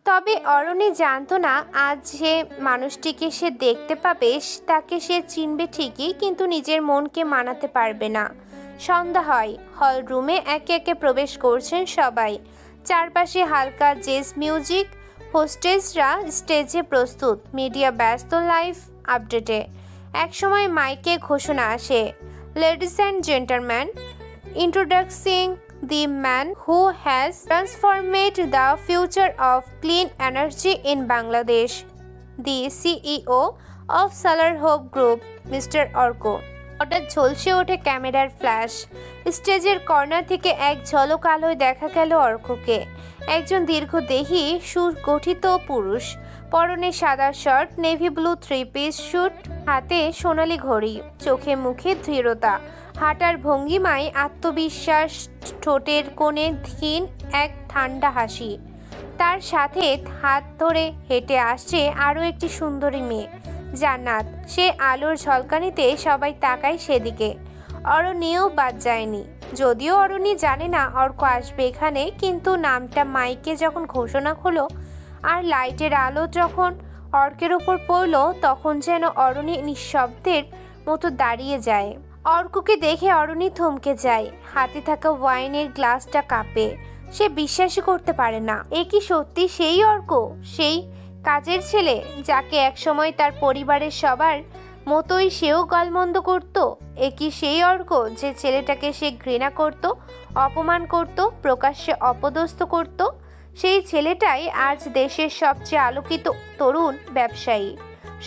তবে অরণি জানতো না আজ যে মানুষটিকে সে দেখতে পাবে তাকে সে চিনবে ঠিকই, কিন্তু নিজের মনকে মানাতে পারবে না। সন্ধ্যা হয়, হল রুমে একে একে প্রবেশ করছেন সবাই। চারপাশে হালকা জেজ মিউজিক। হোস্টেসরা স্টেজে প্রস্তুত, মিডিয়া ব্যস্ত লাইভ আপডেটে। একসময় মাইকে ঘোষণা আসে, ladies and gentleman, introducing the man who has transformed the future of clean energy in Bangladesh, the CEO of Solar Hope Group, Mr. Orko. হঠাৎ ঝলসে ওঠে ক্যামেরার ফ্ল্যাশ। স্টেজের কর্নার থেকে এক ঝলক আলোয় দেখা গেল অর্ককে। একজন দীর্ঘদেহী সুগঠিত পুরুষ, পরনে সাদা shirt, navy blue three piece suit, হাতে সোনালি ঘড়ি, চোখে মুখে দৃঢ়তা, হাঁটার ভঙ্গিমায় আত্মবিশ্বাস, ঠোঁটের কোণে ক্ষীণ এক ঠান্ডা হাসি। তার সাথে হাত ধরে হেঁটে আসছে আরও একটি সুন্দরী মেয়ে, জান্নাত। সে আলোর ঝলকানিতে সবাই তাকায় সেদিকে। অরণিও বাদ যায়নি, যদিও অরণি জানে না অর্ক আসবে এখানে, কিন্তু নামটা মাইকে যখন ঘোষণা হলো আর লাইটের আলো যখন অর্কের উপর পড়ল, তখন যেন অরণি নিঃশব্দের মতো দাঁড়িয়ে যায়। অর্ককে দেখে অরণি থমকে যায়, হাতে থাকা ওয়াইনের গ্লাসটা কাঁপে। সে বিশ্বাসই করতে পারে না, এ কি সত্যি সেই অর্ক, সেই কাজের ছেলে যাকে একসময় তার পরিবারের সবার মতোই সেও গালমন্দ করত? এ কি সেই অর্ক যে ছেলেটাকে সে ঘৃণা করত, অপমান করত, প্রকাশ্যে অপদস্থ করত? সেই ছেলেটাই আজ দেশের সবচেয়ে আলোকিত তরুণ ব্যবসায়ী।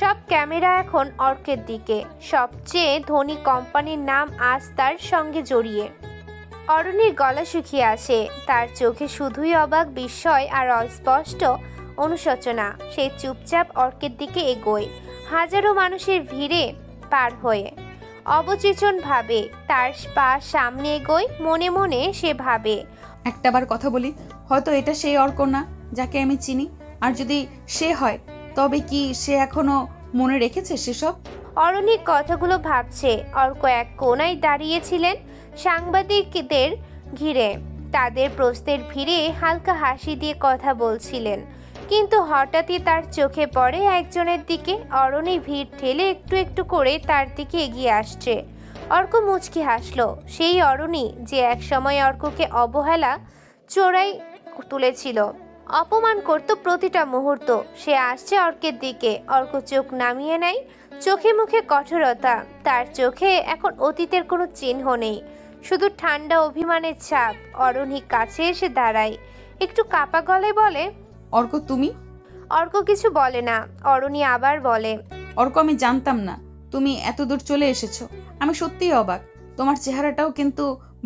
সব ক্যামেরা এখন অর্কের দিকে। সবচেয়ে ধনী কোম্পানির নাম আজ তার সঙ্গে জড়িয়ে। অরণির গলা শুকিয়ে আসে, তার চোখে শুধুই অবাক, বিস্ময় আর অস্পষ্ট অনুশোচনা। সে চুপচাপ অর্কের দিকে এগোয়, হাজারো মানুষের ভিড়ে পার হয়ে। অবচেতন ভাবে তার পা সামনে এগোয়। মনে মনে সে ভাবে, একটাবার কথা বলি, হয়তো এটা সেই অর্ক না যাকে আমি চিনি। আর যদি সে হয়, তবে কি সে এখনো মনে রেখেছে সেসব? অরণি কথাগুলো ভাবছে। অর্ক এক কোণায় দাঁড়িয়েছিলেন, সাংবাদিকদের ঘিরে। তাদের প্রশ্নের ভিড়ে হালকা হাসি দিয়ে কথা বলছিলেন, কিন্তু হঠাৎই তার চোখে পড়ে একজনের দিকে। অরণি ভিড় ঠেলে একটু একটু করে তার দিকে এগিয়ে আসছে। অর্ক মুচকি হাসল। সেই অরণি যে একসময় অর্ককে অবহেলা চোরাই তুলেছিল, অপমান করত প্রতিটা মুহূর্ত, সে আসছে অর্কের দিকে। অর্ক চোখ নামিয়ে নেয়, চোখে মুখে কঠোরতা। তার চোখে এখন অতীতের কোনো চিহ্ন নেই, শুধু ঠান্ডা অভিমানের ছাপ। অরণি কাছে এসে দাঁড়ায়, একটু কাপা গলায় বলে, অর্ক তুমি? অর্ক কিছু বলে না। অরণি আবার বলে, অর্ক, আমি জানতাম না তুমি এত দূর চলে এসেছো। আমি সত্যিই অবাক। তোমার চেহারাটাও কিন্তু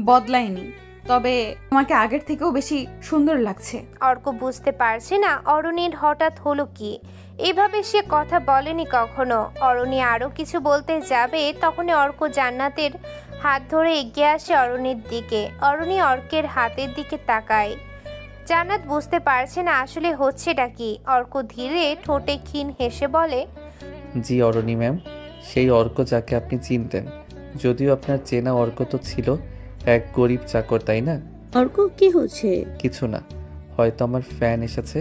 বদলায়নি, তবে তোমাকে আগের থেকেও বেশি সুন্দর লাগছে। অর্ক বুঝতে পারছে না অরণির হঠাৎ হলো কি। এভাবে সে কথা বলেনি কখনো। অরণি আরো কিছু বলতে যাবে, তখনই অর্ক জান্নাতের হাত ধরে এগিয়ে আসে অরণির দিকে। অরণি অর্কের হাতের দিকে তাকায়। জান্নাত বুঝতে পারছে না আসলে হচ্ছেটা কি। অর্ক ধীরে ঠোঁটে ক্ষীণ হেসে বলে, জি অরণি ম্যাম, সেই অর্ক যাকে আপনি চিনতেন। যদিও আপনার চেনা অর্ক তো ছিল এক গরিব চাকর, তাই না? অর্ক, কি হচ্ছে? কিছু না, হয়তো আমার ফ্যান এসেছে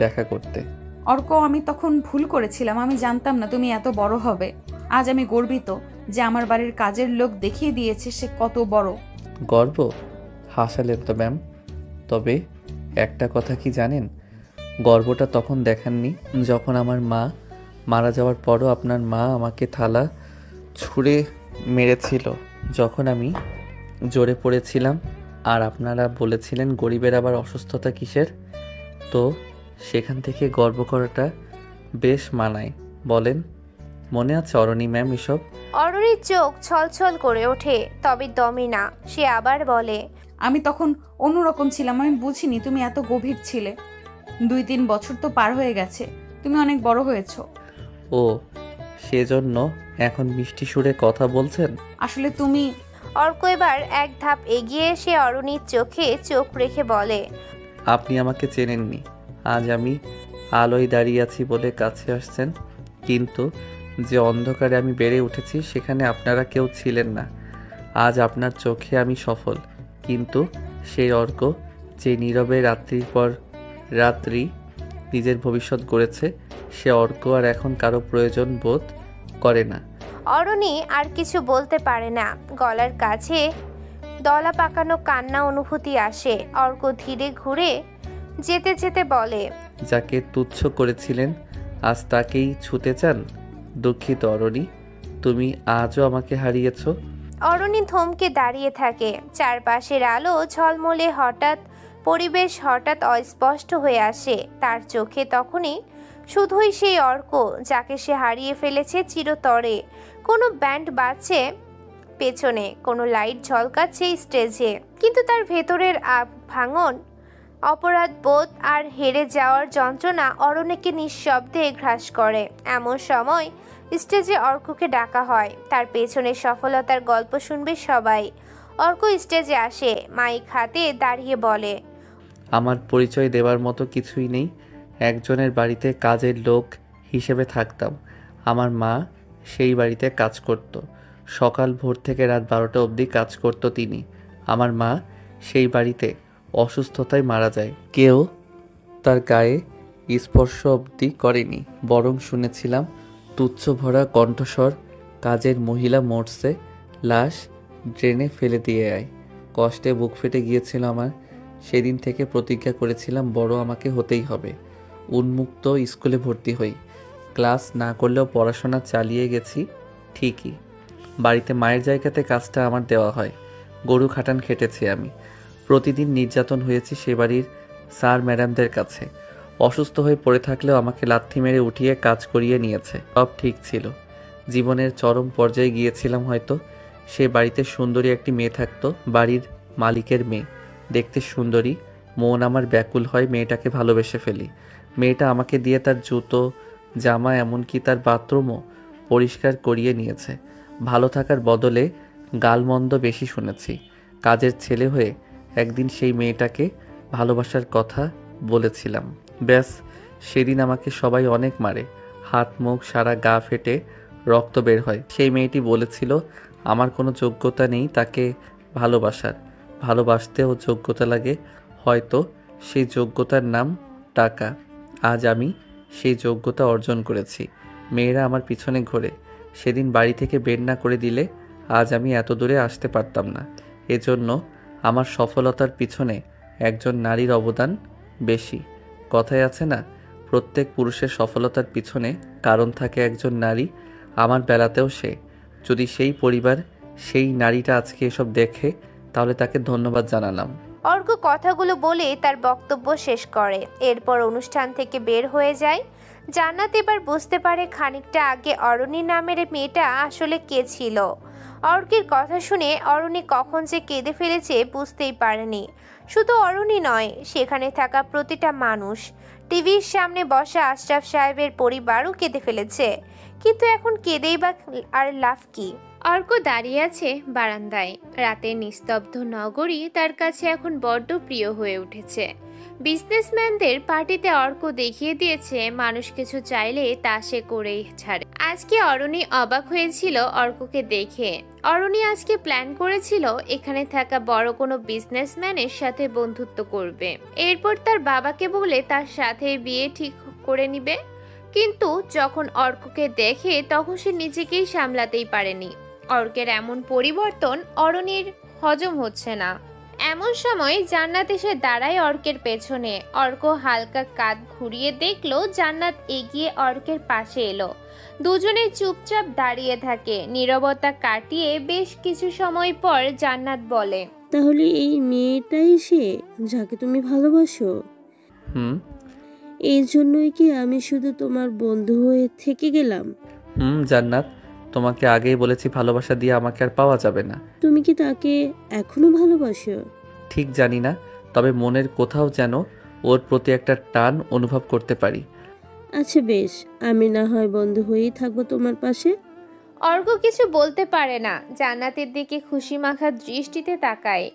দেখা করতে। অর্ক, আমি তখন ভুল করেছিলাম। আমি জানতাম না তুমি এত বড় হবে। আজ আমি গর্বিত যে আমার বাড়ির কাজের লোক দেখিয়ে দিয়েছে সে কত বড়। গর্ব? হাসালেন তো ম্যাম। তবে একটা কথা কি জানেন, গর্বটা তখন দেখাননি যখন আমার মা মারা যাওয়ার পরও আপনার মা আমাকে থালা ছুঁড়ে মেরেছিল, যখন আমি জোরে পড়েছিলাম। আর আপনারা বলেছিলেন গরিবের আবার অসুস্থতা কিসের। তো সেখান থেকে গর্ব করাটা বেশ মানায়, বলেন? মনে আছে অরণি ম্যাম এসব? অরণির চোখ ছলছল করে ওঠে, তবে দমে না। সে আবার বলে, আমি তখন অন্যরকম ছিলাম। আমি বুঝিনি তুমি এত গভীর ছিলে। 2-3 বছর তো পার হয়ে গেছে, তুমি অনেক বড় হয়েছো। ও, সেজন্য এখন মিষ্টি সুরে কথা বলছেন? আসলে তুমি... অর্ক এবার এক ধাপ এগিয়ে এসে অরণির চোখে চোখ রেখে বলে, আপনি আমাকে চেনেননি। আজ আমি আলোয় দাঁড়িয়ে আছি বলে কাছে আসছেন, কিন্তু যে অন্ধকারে আমি বেড়ে উঠেছি সেখানে আপনারা কেউ ছিলেন না। আজ আপনার চোখে আমি সফল, কিন্তু সেই অর্ক যে নীরবে রাত্রির পর রাত্রি নিজের ভবিষ্যৎ গড়েছে, সে অর্ক আর এখন কারো প্রয়োজন বোধ করে না। অরণি আর কিছু বলতে পারে না, গলার কাছে দলা পাকানো কান্না অনুভূতি আসে। অর্ক ধীরে ঘুরে যেতে যেতে বলে, যাকে তুচ্ছ করেছিলেন আজ তাকেই ছুতে চান? দুঃখিত অরণি, তুমি আজও আমাকে হারিয়েছ। অরণি থমকে দাঁড়িয়ে থাকে। চারপাশের আলো ঝলমলে, পরিবেশ হঠাৎ অস্পষ্ট হয়ে আসে তার চোখে। তখনই শুধুই সেই অর্ক যাকে সে হারিয়ে ফেলেছে চিরতরে। কোনো ব্যান্ড বাজছে পেছনে, কোনো লাইট ঝলকাচ্ছে স্টেজে, কিন্তু তার ভেতরের ভাঙন, অপরাধ বোধ আর হেরে যাওয়ার যন্ত্রণা অরণ্যকে নিঃশব্দে গ্রাস করে। এমন সময় স্টেজে অর্ককে ডাকা হয়। তার পেছনে সফলতার গল্প শুনবে সবাই। অর্ক স্টেজে আসে, মাইক হাতে দাঁড়িয়ে বলে, আমার পরিচয় দেওয়ার মতো কিছুই নেই। একজনের বাড়িতে কাজের লোক হিসেবে থাকতাম। আমার মা সেই বাড়িতে কাজ করত। সকাল ভোর থেকে রাত 12টা অবধি কাজ করত তিনি। আমার মা সেই বাড়িতে অসুস্থতায় মারা যায়। কেউ তার গায়ে স্পর্শ অবধি করেনি, বরং শুনেছিলাম তুচ্ছ ভরা কণ্ঠস্বর, কাজের মহিলা মরছে, লাশ ড্রেনে ফেলে দিয়ে আয়। কষ্টে বুক ফেটে গিয়েছিল আমার। সেদিন থেকে প্রতিজ্ঞা করেছিলাম বড় আমাকে হতেই হবে। উন্মুক্ত স্কুলে ভর্তি হই। ক্লাস না করলেও পড়াশোনা চালিয়ে গেছি ঠিকই। বাড়িতে মায়ের জায়গাতে কাজটা আমার দেওয়া হয়। গরু খাটান খেটেছি আমি। প্রতিদিন নির্যাতন হয়েছি সে বাড়ির স্যার ম্যাডামদের কাছে। অসুস্থ হয়ে পড়ে থাকলেও আমাকে লাথি মেরে উঠিয়ে কাজ করিয়ে নিয়েছে। সব ঠিক ছিল। জীবনের চরম পর্যায়ে গিয়েছিলাম হয়তো। সে বাড়িতে সুন্দরী একটি মেয়ে থাকতো, বাড়ির মালিকের মেয়ে। দেখতে সুন্দরী, মন আমার ব্যাকুল হয়, মেয়েটাকে ভালোবেসে ফেলি। মেয়েটা আমাকে দিয়ে তার জুতো, জামা, এমনকি তার বাথরুমও পরিষ্কার করিয়ে নিয়েছে। ভালো থাকার বদলে গালমন্দ বেশি শুনেছি। কাজের ছেলে হয়ে একদিন সেই মেয়েটাকে ভালোবাসার কথা বলেছিলাম। ব্যাস, সেদিন আমাকে সবাই অনেক মারে। হাত মুখ সারা গা ফেটে রক্ত বের হয়। সেই মেয়েটি বলেছিল আমার কোনো যোগ্যতা নেই তাকে ভালোবাসার। ভালোবাসতেও যোগ্যতা লাগে, হয়তো সেই যোগ্যতার নাম টাকা। আজ আমি সেই যোগ্যতা অর্জন করেছি। মেয়েরা আমার পিছনে ঘোরে। সেদিন বাড়ি থেকে বের না করে দিলে আজ আমি এত দূরে আসতে পারতাম না। এজন্য আমার সফলতার পিছনে একজন নারীর অবদান বেশি। কথায় আছে না, প্রত্যেক পুরুষের সফলতার পিছনে কারণ থাকে একজন নারী। আমার বেলাতেও সে। যদি সেই পরিবার, সেই নারীটা আজকে এসব দেখে, তাহলে তাকে ধন্যবাদ জানালাম। অর্ক কথাগুলো বলে তার বক্তব্য শেষ করে। এরপর অনুষ্ঠান থেকে বের হয়ে যায়। জান্নাত এবার বুঝতে পারে খানিকটা আগে অরণি নামের মেয়েটা আসলে কে ছিল। অর্কের কথা শুনে অরণি কখন যে কেঁদে ফেলেছে বুঝতেই পারেনি। শুধু অরণি নয়, সেখানে থাকা প্রতিটা মানুষ, টিভির সামনে বসা আশরাফ সাহেবের পরিবারও কেঁদে ফেলেছে। কিন্তু এখন কেঁদেই বা আর লাভ কি? অর্ক দাঁড়িয়ে আছে বারান্দায়। রাতের নিস্তব্ধ নগরী তার কাছে এখন বড্ড প্রিয় হয়ে উঠেছে। বিজনেসম্যানদের পার্টিতে অর্ক দেখিয়ে দিয়েছে মানুষ কিছু চাইলে তা সে করেই ছাড়ে। আজকে অরণি অবাক হয়েছিল অর্ককে দেখে। অরণি আজকে প্ল্যান করেছিল এখানে থাকা বড় কোনো বিজনেসম্যানের সাথে বন্ধুত্ব করবে, এরপর তার বাবাকে বলে তার সাথে বিয়ে ঠিক করে নিবে। কিন্তু যখন অর্ককে দেখে তখন সে নিজেকেই সামলাতেই পারেনি। অর্কের এমন পরিবর্তন অরণির হজম হচ্ছে না। এমন সময় জান্নাত এসে দাঁড়ায় অর্কের পেছনে। অর্ক হালকা কাঁধ ঘুরিয়ে দেখলো জান্নাত এগিয়ে অর্কের পাশে এলো। দুজনে চুপচাপ দাঁড়িয়ে থাকে। নীরবতা কাটিয়ে বেশ কিছু সময় পর জান্নাত বলে, তাহলে এই মেয়েটাই সে যাকে তুমি ভালোবাসো? এই জন্যই কি আমি শুধু তোমার বন্ধু হয়ে থেকে গেলাম? জান্নাত, তোমাকে আগেই বলেছি ভালোবাসা দিয়ে আমাকে আর পাওয়া যাবে না। তুমি কি তাকে এখনো ভালোবাসো? ঠিক জানি না, তবে মনের কোথাও যেন ওর প্রতি একটা টান অনুভব করতে পারি। আচ্ছা বেশ, আমি না হয় বন্ধু হয়েই থাকবো তোমার পাশে। অর্ক কিছু বলতে পারে না। জান্নাতের দিকে খুশি মাখা দৃষ্টিতে তাকায়।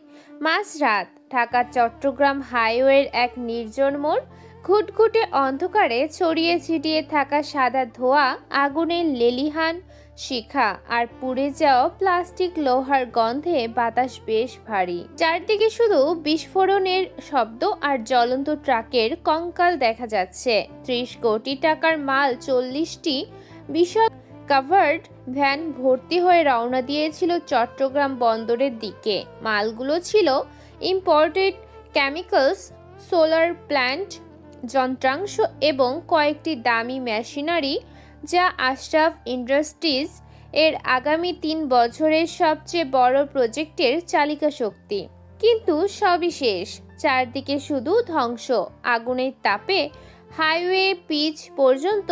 মাঝরাত, ঢাকা চট্টগ্রাম হাইওয়ের এক নির্জন মোড়। ঘুটঘুটে অন্ধকারে ছড়িয়ে ছিটিয়ে থাকা সাদা ধোঁয়া, আগুনের লেলিহান শিখা আর পুড়ে যাওয়া প্লাস্টিক লোহার গন্ধে বাতাস বেশ ভারী। চারদিকে শুধু বিস্ফোরণের শব্দ আর জ্বলন্ত ট্রাকের কঙ্কাল দেখা যাচ্ছে। 30 কোটি টাকার মাল 40টি বিশাল কাভার্ড ভ্যান ভর্তি হয়ে রওনা দিয়েছিল চট্টগ্রাম বন্দরের দিকে। মালগুলো ছিল ইম্পোর্টেড কেমিক্যালস, সোলার প্ল্যান্ট, যন্ত্রাংশ এবং কয়েকটি দামি মেশিনারি, যা আশরাফ ইন্ডাস্ট্রিজ এর আগামী 3 বছরের সবচেয়ে বড় প্রজেক্টের চালিকা শক্তি। কিন্তু সবই শেষ, চারদিকে শুধু ধ্বংস। আগুনের তাপে হাইওয়ে পিচ পর্যন্ত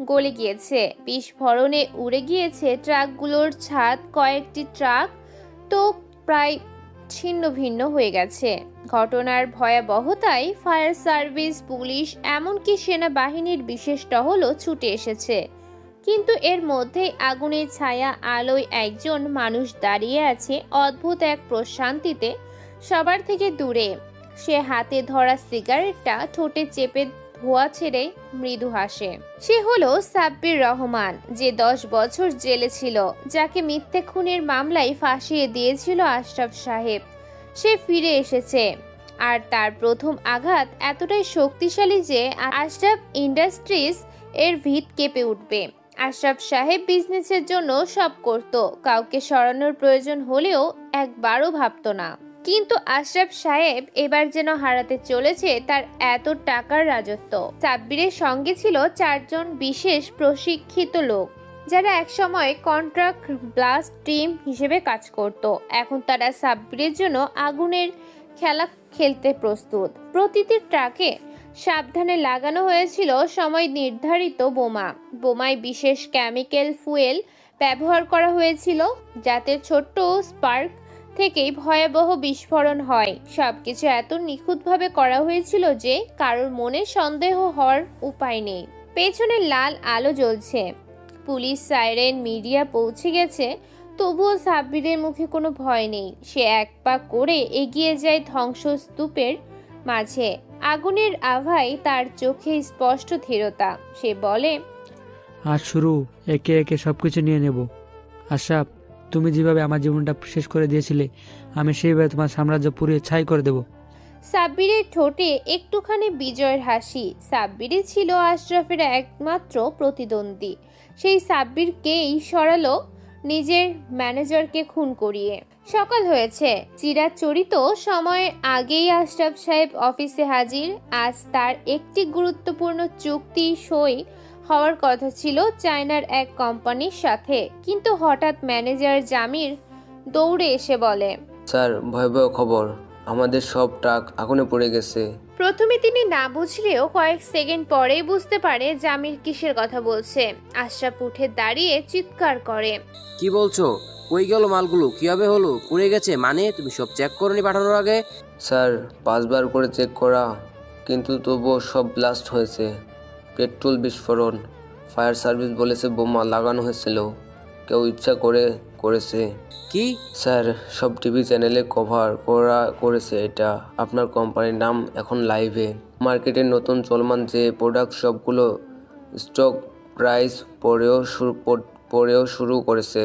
গলে গিয়েছে, বিস্ফোরণে উড়ে গিয়েছে ট্রাকগুলোর ছাদ। কয়েকটি ট্রাক তো প্রায় ছিন্ন ভিন্ন হয়ে গেছে। ঘটনার ভয়াবহতায় ফায়ার সার্ভিস, পুলিশ, এমনকি সেনাবাহিনীর বিশেষ টহলও ছুটে এসেছে। কিন্তু এর মধ্যেই আগুনের ছায়া আলোয় একজন মানুষ দাঁড়িয়ে আছে অদ্ভুত এক প্রশান্তিতে, সবার থেকে দূরে। সে হাতে ধরা সিগারেটটা ঠোঁটে চেপে ধোয়া ছেড়ে মৃদু হাসে। সে হলো সাব্বির রহমান, যে 10 বছর জেলে ছিল, যাকে মিথ্যে খুনের মামলায় ফাঁসিয়ে দিয়েছিল আশরাফ সাহেব। সে ফিরে এসেছে, আর তার প্রথম আঘাত এতটাই শক্তিশালী যে আশরাফ ইন্ডাস্ট্রিজ এর ভিত কেঁপে উঠবে। আশরাফ সাহেব বিজনেসের জন্য সব করত, কাউকে সরানোর প্রয়োজন হলেও একবারও ভাবত না। কিন্তু আশরাফ সাহেব এবার যেন হারাতে চলেছে তার এত টাকার রাজত্ব। সাব্বিরের সঙ্গে ছিল 4 জন বিশেষ প্রশিক্ষিত লোক, যারা একসময় কন্ট্রাক্ট ব্লাস্ট টিম হিসেবে কাজ করত। এখন তারা সাব্বিরের জন্য আগুনের খেলা খেলতে প্রস্তুত। প্রতিটি ট্রাকে সাবধানে লাগানো হয়েছিল সময় নির্ধারিত বোমা। বোমায় বিশেষ কেমিক্যাল ফুয়েল ব্যবহার করা হয়েছিল, যাতে ছোট্ট স্পার্ক থেকেই ভয়াবহ বিস্ফোরণ হয়। সবকিছু এত নিখুঁতভাবে করা হয়েছিল যে কারোর মনে সন্দেহ হওয়ার উপায় নেই। পেছনে লাল আলো জ্বলছে, পুলিশ সাইরেন, মিডিয়া পৌঁছে গেছে, তবুও সাব্বিরের মুখে কোনো ভয় নেই। সে এক পা করে এগিয়ে যায় ধ্বংসস্তূপের মাঝে। আগুনের আভায় তার চোখে স্পষ্ট ধীরতা। সে বলে, আজ শুরু, একে একে সবকিছু নিয়ে নেব। আশরাফ, তুমি যেভাবে আমার জীবনটা শেষ করে দিয়েছিলে, আমি সেইভাবে তোমার সাম্রাজ্য পুড়িয়ে ছাই করে দেব। সাব্বিরের ঠোঁটে একটুখানি বিজয়ের হাসি। সাব্বিরই ছিল আশরাফের একমাত্র প্রতিদ্বন্দ্বী। সেই সাব্বিরকেই সরালো নিজের ম্যানেজারকে খুন করিয়ে। সকাল হয়েছে, চিরাচরিত সময়ের আগেই আশরাফ সাহেব অফিসে হাজির। আজ তার একটি গুরুত্বপূর্ণ চুক্তি সই হওয়ার কথা ছিল চায়নার এক কোম্পানির সাথে। কিন্তু হঠাৎ ম্যানেজার জামির দৌড়ে এসে বলে, স্যার, ভয়াবহ খবর, আমাদের সব ট্রাক আগুনে পড়ে গেছে। প্রথমে তিনি না বুঝলেও কয়েক সেকেন্ড পরেই বুঝতে পারে জামির কিসের কথা বলছে। আশরাফ উঠে দাঁড়িয়ে চিৎকার করে, কি বলছো? কই গেল মালগুলো? কিভাবে হলো? পুড়ে গেছে মানে? তুমি সব চেক করনি পাঠানোর আগে? স্যার, 5 বার করে চেক করা, কিন্তু তবুও সব ব্লাস্ট হয়েছে। পেট্রোল বিস্ফোরণ। ফায়ার সার্ভিস বলেছে বোমা লাগানো হয়েছিল, কেউ ইচ্ছা করে করেছে। কি? স্যার, সব টিভি চ্যানেলে কভার করেছে এটা। আপনার কোম্পানির নাম এখন লাইভে। মার্কেটে নতুন চলমান যে প্রোডাক্ট সবগুলো স্টক প্রাইস পড়েও শুরু করেছে।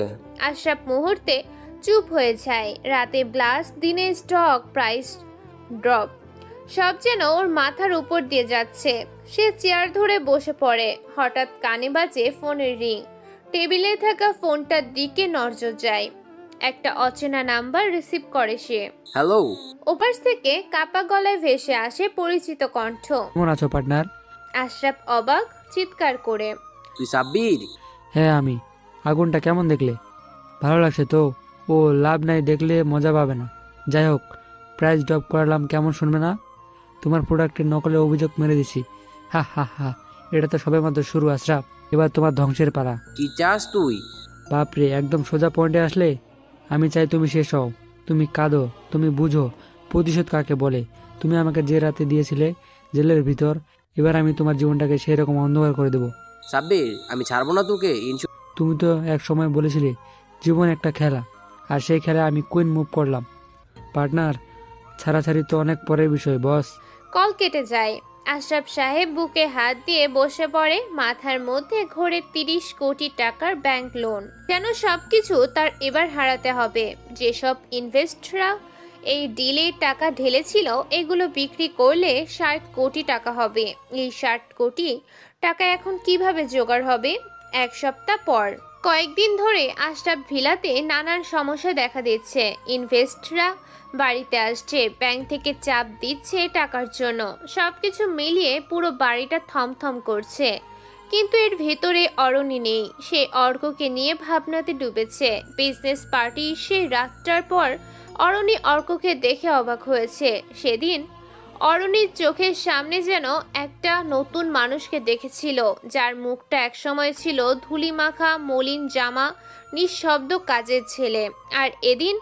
আশরাফ মুহূর্তে চুপ হয়ে যায়। রাতে ব্লাস্ট, দিনে স্টক প্রাইস ড্রপ, সব যেন ওর মাথার উপর দিয়ে যাচ্ছে। সে চেয়ার ধরে বসে পড়ে। হঠাৎ কানে বাজে ফোনের রিং। টেবিলে থাকা ফোনটার দিকে নজর যায়। একটা অচেনা নাম্বার রিসিভ করে সে। হ্যালো। ওপাশ থেকে কাপা গলায় ভেসে আসে পরিচিত কণ্ঠ। কেমন আছো পার্টনার? আশরাফ অবাক, চিৎকার করে, তুই সাব্বির? হ্যাঁ আমি। আগুনটা কেমন দেখলে? ভালো লাগছে তো? ও লাভ নাই, দেখলে মজা পাবে না। যাই হোক, প্রাইস ড্রপ করালাম, কেমন শুনবে না? তোমার প্রোডাক্টের নকলে অভিযোগ মেরে দিছি। হা হা হা, এটা তো সবে মাত্র শুরু আশরাফ, এবার তোমার ধ্বংসের পালা। কি চাস তুই? বাপরে, একদম সোজা পয়েন্টে আসলে। আমি চাই তুমি শেষ হও, তুমি কাঁদো, তুমি বুঝো প্রতিশোধ কাকে বলে। তুমি আমাকে যে রাতে দিয়েছিলে জেলের ভিতর, এবার আমি তোমার জীবনটাকে সেই রকম অন্ধকার করে দেবো। সাব্বির, আমি ছাড়বো না তোকে। তুমি তো এক সময় বলেছিলে জীবন একটা খেলা, আর সেই খেলায় আমি কুইন মুভ করলাম। পার্টনার, ছাড়াছাড়ি তো অনেক পরের বিষয় বস। কল কেটে যায়। আশরাফ সাহেব বুকে হাত দিয়ে বসে পড়ে। মাথার মধ্যে ঘোরে 30 কোটি টাকার ব্যাংক লোন। যেন সবকিছু তার এবার হারাতে হবে। যেসব ইনভেস্টররা এই ডিলে টাকা ঢেলেছিল, এগুলো বিক্রি করলে 60 কোটি টাকা হবে। এই 60 কোটি টাকা এখন কিভাবে জোগাড় হবে? এক সপ্তাহ পর কয়েকদিন ধরে আশরাফ ভিলাতে নানান সমস্যা দেখা দিচ্ছে। ইনভেস্টররা বাড়িতে আসছে, ব্যাংক থেকে চাপ দিচ্ছে টাকার জন্য। সবকিছু মিলিয়ে পুরো বাড়িটা থমথম করছে। কিন্তু এর ভেতরে অরণি নেই। সে অর্ককে নিয়ে ভাবনাতে ডুবেছে। বিজনেস পার্টি সেই রাতটার পর অরণি অর্ককে দেখে অবাক হয়েছে। সেদিন অরণির চোখের সামনে যেন একটা নতুন মানুষকে দেখেছিল, যার মুখটা একসময় ছিল ধুলিমাখা মলিন জামা নিঃশব্দ কাজের ছেলে। আর এদিন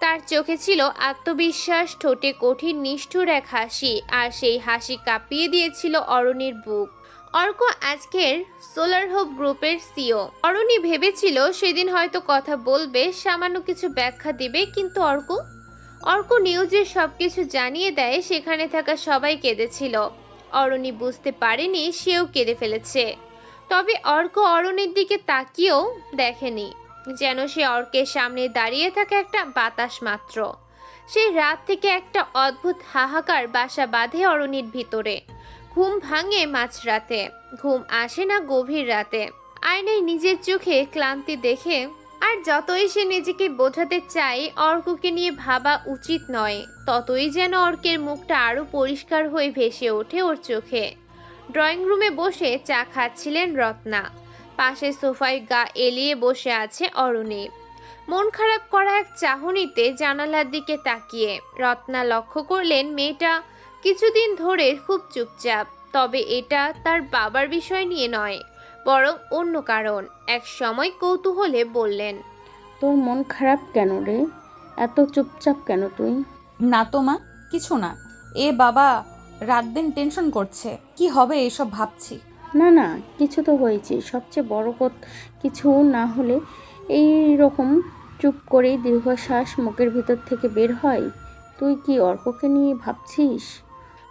তার চোখে ছিল আত্মবিশ্বাস, ঠোঁটে কঠিন নিষ্ঠুর এক হাসি। আর সেই হাসি কাঁপিয়ে দিয়েছিল অরণির বুক। অর্ক আজকের সোলার হোপ গ্রুপের সিও। অরণি ভেবেছিল সেদিন হয়তো কথা বলবে, সামান্য কিছু ব্যাখ্যা দিবে, কিন্তু অর্ক নিউজের সবকিছু জানিয়ে দেয়। সেখানে থাকা সবাই কেঁদেছিল। অরণি বুঝতে পারেনি সেও কেঁদে ফেলেছে। তবে অর্ক অরণির দিকে তাকিয়েও দেখেনি, যেন সে অর্কের সামনে দাঁড়িয়ে থাকা একটা বাতাস মাত্র। সেই রাত থেকে একটা অদ্ভুত হাহাকার বাসা বাঁধে অরণির ভিতরে। ঘুম ভাঙে মাঝরাতে, ঘুম আসে না গভীর রাতে। আয়নায় নিজের চোখে ক্লান্তি দেখে আর যতই সে নিজেকে বোঝাতে চায় অর্ককে নিয়ে ভাবা উচিত নয়, ততই যেন অর্কের মুখটা আরো পরিষ্কার হয়ে ভেসে ওঠে ওর চোখে। ড্রয়িং রুমে বসে চা খাচ্ছিলেন রত্না। পাশে সোফায় গা এলিয়ে বসে আছে অরণি, মন খারাপ করা এক চাহনিতে জানালার দিকে তাকিয়ে। রত্না লক্ষ্য করলেন মেয়েটা কিছুদিন ধরে খুব চুপচাপ। তবে এটা তার বাবার বিষয় নিয়ে নয়, বরং অন্য কারণ। এক সময় কৌতূহলে বললেন, তোর মন খারাপ কেন রে? এত চুপচাপ কেন তুই? না তো মা, কিছু না। এ বাবা রাত দিন টেনশন করছে, কি হবে এসব ভাবছি। না না, কিছু তো হয়েছে। সবচেয়ে বড় কিছু না হলে এই রকম চুপ করেই দীর্ঘশ্বাস মুখের ভিতর থেকে বের হয়। তুই কি অর্ককে নিয়ে ভাবছিস?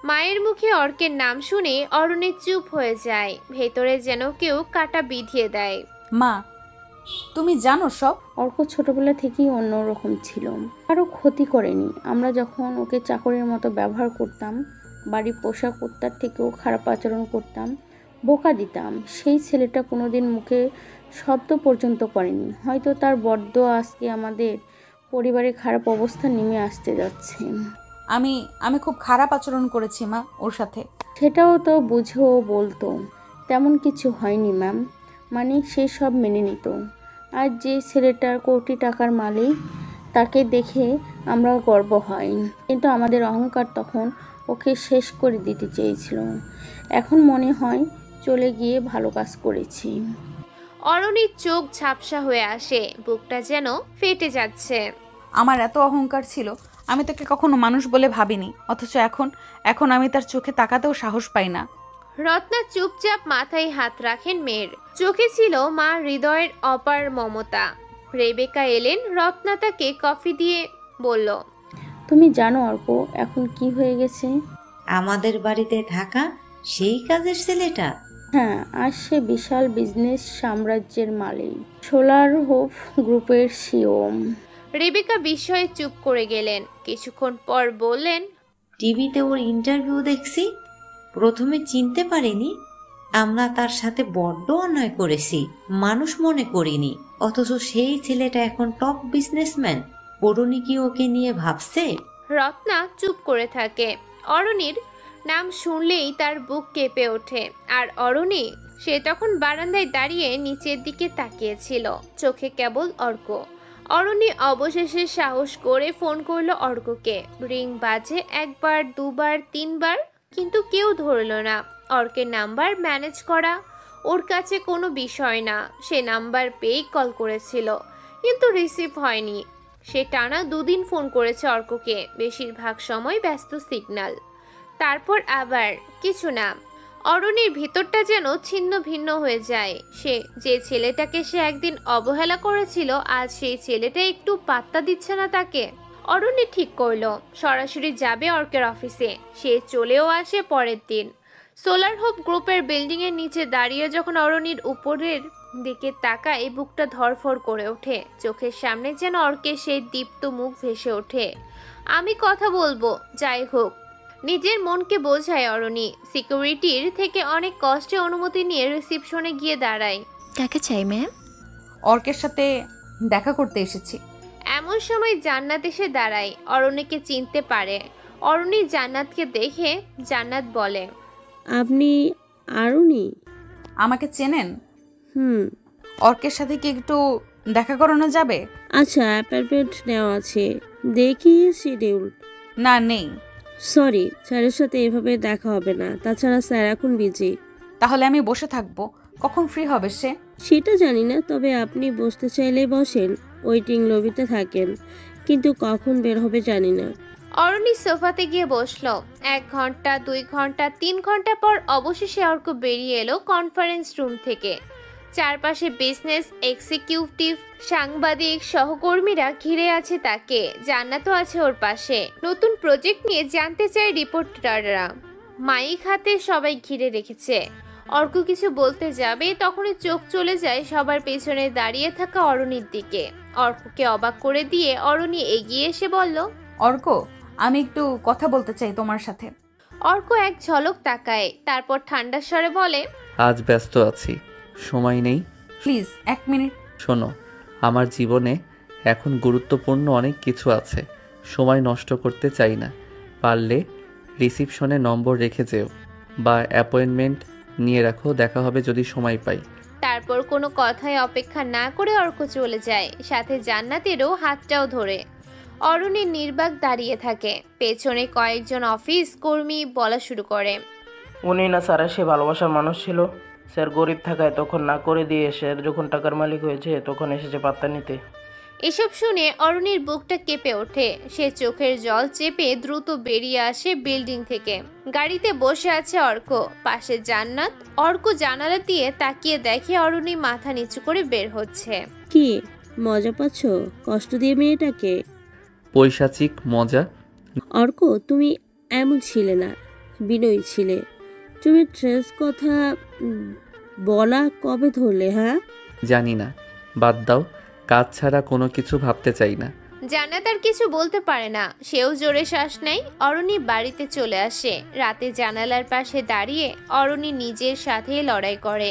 মায়ের মুখে অর্কের নাম শুনে অরণি চুপ হয়ে যায়। ভেতরে যেন কেউ কাটা বিধিয়ে দেয়। মা, তুমি জানো সব? অর্ক ছোটবেলা থেকেই অন্যরকম ছিল, কারো ক্ষতি করেনি। আমরা যখন ওকে চাকরের মতো ব্যবহার করতাম, বাড়ির পোষা কুত্তার থেকেও খারাপ আচরণ করতাম, বোকা দিতাম, সেই ছেলেটা কোনোদিন মুখে শব্দ পর্যন্ত করেনি। হয়তো তার বড্ড আজকে আমাদের পরিবারে খারাপ অবস্থা নেমে আসতে যাচ্ছে। আমি খুব খারাপ আচরণ করেছি মা ওর সাথে। সেটাও তো বুঝেও বলতো। তেমন কিছু হয়নি ম্যাম, মানে সে সব মেনে নিত। আর যে ছেলেটার কোটি টাকার মালিক, তাকে দেখে আমরা গর্ব হয়, কিন্তু আমাদের অহংকার তখন ওকে শেষ করে দিতে চেয়েছিল। এখন মনে হয় চলে গিয়ে ভালো কাজ করেছি। অরণির চোখ ঝাপসা হয়ে আসে, বুকটা যেন ফেটে যাচ্ছে। আমার এত অহংকার ছিল, আমি তাকে কখনো মানুষ বলে ভাবিনি। অথচ এখন আমি তার চোখে তাকাতেও সাহস পাই না। রত্না চুপচাপ মাথায় হাত রাখেন মেয়ের। চোখে ছিল মা হৃদয়ের অপার মমতা। রেবেকা এলেন। রত্না তাকে কফি দিয়ে বলল, তুমি জানো অর্ক এখন কি হয়ে গেছে? আমাদের বাড়িতে থাকা সেই কাজের ছেলেটা? হ্যাঁ, আর সে বিশাল বিজনেস সাম্রাজ্যের মালিক, সোলার হোপ গ্রুপের সিও। রেবেকা বিস্ময়ে চুপ করে গেলেন। কিছুক্ষণ পর বললেন, টিভিতে ওর ইন্টারভিউ দেখছি, প্রথমে চিনতে পারিনি। আমরা তার সাথে বড্ড অন্যায় করেছি, মানুষ মনে করিনি। অথচ সেই ছেলেটা এখন টপ বিজনেসম্যান। অরুণী কি ওকে নিয়ে ভাবছে? রত্না চুপ করে থাকে। অরণির নাম শুনলেই তার বুক কেঁপে ওঠে। আর অরণি, সে তখন বারান্দায় দাঁড়িয়ে নিচের দিকে তাকিয়েছিল, চোখে কেবল অর্ক। অরণি অবশেষে সাহস করে ফোন করলো অর্ককে। রিং বাজে একবার, দুবার, তিনবার, কিন্তু কেউ ধরল না। অর্কের নাম্বার ম্যানেজ করা ওর কাছে কোনো বিষয় না। সে নাম্বার পেয়েই কল করেছিল, কিন্তু রিসিভ হয়নি। সে টানা 2 দিন ফোন করেছে অর্ককে, বেশিরভাগ সময় ব্যস্ত সিগন্যাল। তারপর আবার কিছু না। অরণির ভিতরটা যেন ছিন্ন ভিন্ন হয়ে যায়। যে ছেলেটাকে সে একদিন অবহেলা করেছিল, আজ সেই ছেলেটা একটু পাত্তা দিচ্ছে না তাকে। অরণি ঠিক করলো সরাসরি যাবে অর্কের অফিসে। সে চলেও আসে পরের দিন। সোলার হোপ গ্রুপের বিল্ডিং এর নিচে দাঁড়িয়ে যখন অরণির উপরের দিকে তাকায় বুকটা ধড়ফড় করে ওঠে। চোখের সামনে যেন অর্কের সেই দীপ্ত মুখ ভেসে ওঠে। আমি কথা বলবো, যাই হোক। নিজের মনকে বোঝায় অরণি। সিকিউরিটির থেকে অনেক কষ্টে অনুমতি নিয়ে রিসিপশনে গিয়ে দাঁড়ায়। কাকে চাই ম্যাম? অর্কের সাথে দেখা করতে এসেছি। এমন সময় জান্নাত এসে দাঁড়ায়। অরণিকে চিনতে পারে। অরণি জান্নাতকে দেখে জান্নাত বলে, আপনি আরুনি? আমাকে চেনেন? হুম। অর্কের সাথে কি একটু দেখা করানো যাবে? আচ্ছা, অ্যাপয়েন্টমেন্ট নেওয়া আছে, দেখি শিডিউল। না, নেই। সরি, স্যারের সাথে এভাবে দেখা হবে না, তাছাড়া স্যার এখন বিজি। তাহলে আমি বসে থাকবো, কখন ফ্রি হবে সে? সেটা জানি না, তবে আপনি বসতে চাইলেই বসেন, ওয়েটিং লবিতে থাকেন, কিন্তু কখন বের হবে জানি না। অরণি সোফাতে গিয়ে বসলো। 1 ঘন্টা, 2 ঘন্টা, 3 ঘন্টা পর অবশেষে অর্ক বেরিয়ে এলো কনফারেন্স রুম থেকে। চারপাশে বিজনেস এক্সিকিউটিভ, সাংবাদিক, সহকর্মীরা ঘিরে আছে তাকে। জান্নাতও আছে ওর পাশে। নতুন প্রজেক্ট নিয়ে জানতে চায় রিপোর্টাররা। মাইক হাতে সবাই ঘিরে রেখেছে। অর্ক কিছু বলতে যাবে তখনই চোখ চলে যায় সবার পেছনে দাঁড়িয়ে থাকা অরণির দিকে। অর্ককে অবাক করে দিয়ে অরণি এগিয়ে এসে বলল, অর্ক, আমি একটু কথা বলতে চাই তোমার সাথে। অর্ক এক ঝলক তাকায়, তারপর ঠান্ডা স্বরে বলে, আজ ব্যস্ত আছি, সময় নেই। Please 1 minute. শোনো, আমার জীবনে এখন গুরুত্বপূর্ণ অনেক কিছু আছে, সময় নষ্ট করতে চাই না। পারলে রিসিপশনে নম্বর রেখে যেও বা অ্যাপয়েন্টমেন্ট নিয়ে রাখো, দেখা হবে যদি সময় পাই। তারপর কোনো কথায় অপেক্ষা না করে অর্ক চলে যায়, সাথে জান্নাতেরও হাতটাও ধরে। অরণি নির্বাক দাঁড়িয়ে থাকে। পেছনে কয়েকজন অফিস কর্মী বলা শুরু করে, উনি না স্যার সে ভালোবাসার মানুষ ছিল। স্যার গরিব থাকায় তখন না করে দিয়ে স্যার যখন টাকার মালিক হয়েছে তখন এসেছে পাত্তা নিতে। এসব শুনে অরণির বুকটা কেঁপে ওঠে। সে চোখের জল চেপে দ্রুত বেরিয়ে আসে বিল্ডিং থেকে। গাড়িতে বসে আছে অর্ক, পাশে জান্নাত। অর্ক জানালা দিয়ে তাকিয়ে দেখে অরণি মাথা নিচু করে বের হচ্ছে। কি মজা পাচ্ছ কষ্ট দিয়ে মেয়েটাকে? পৈশাচিক মজা। অর্ক, তুমি এমন ছিলে না, বিনয়ী ছিলে। তুমি ড্রেস কথা বলা কবে ধরলে? হ্যাঁ জানি না, বাদ দাও, কাজ ছাড়া কোনো কিছু ভাবতে চাই না। জান্নাত আর কিছু বলতে পারে না। সেও জোরে শ্বাস নেয়। অরণি বাড়িতে চলে আসে। রাতে জানালার পাশে দাঁড়িয়ে অরণি নিজের সাথে লড়াই করে।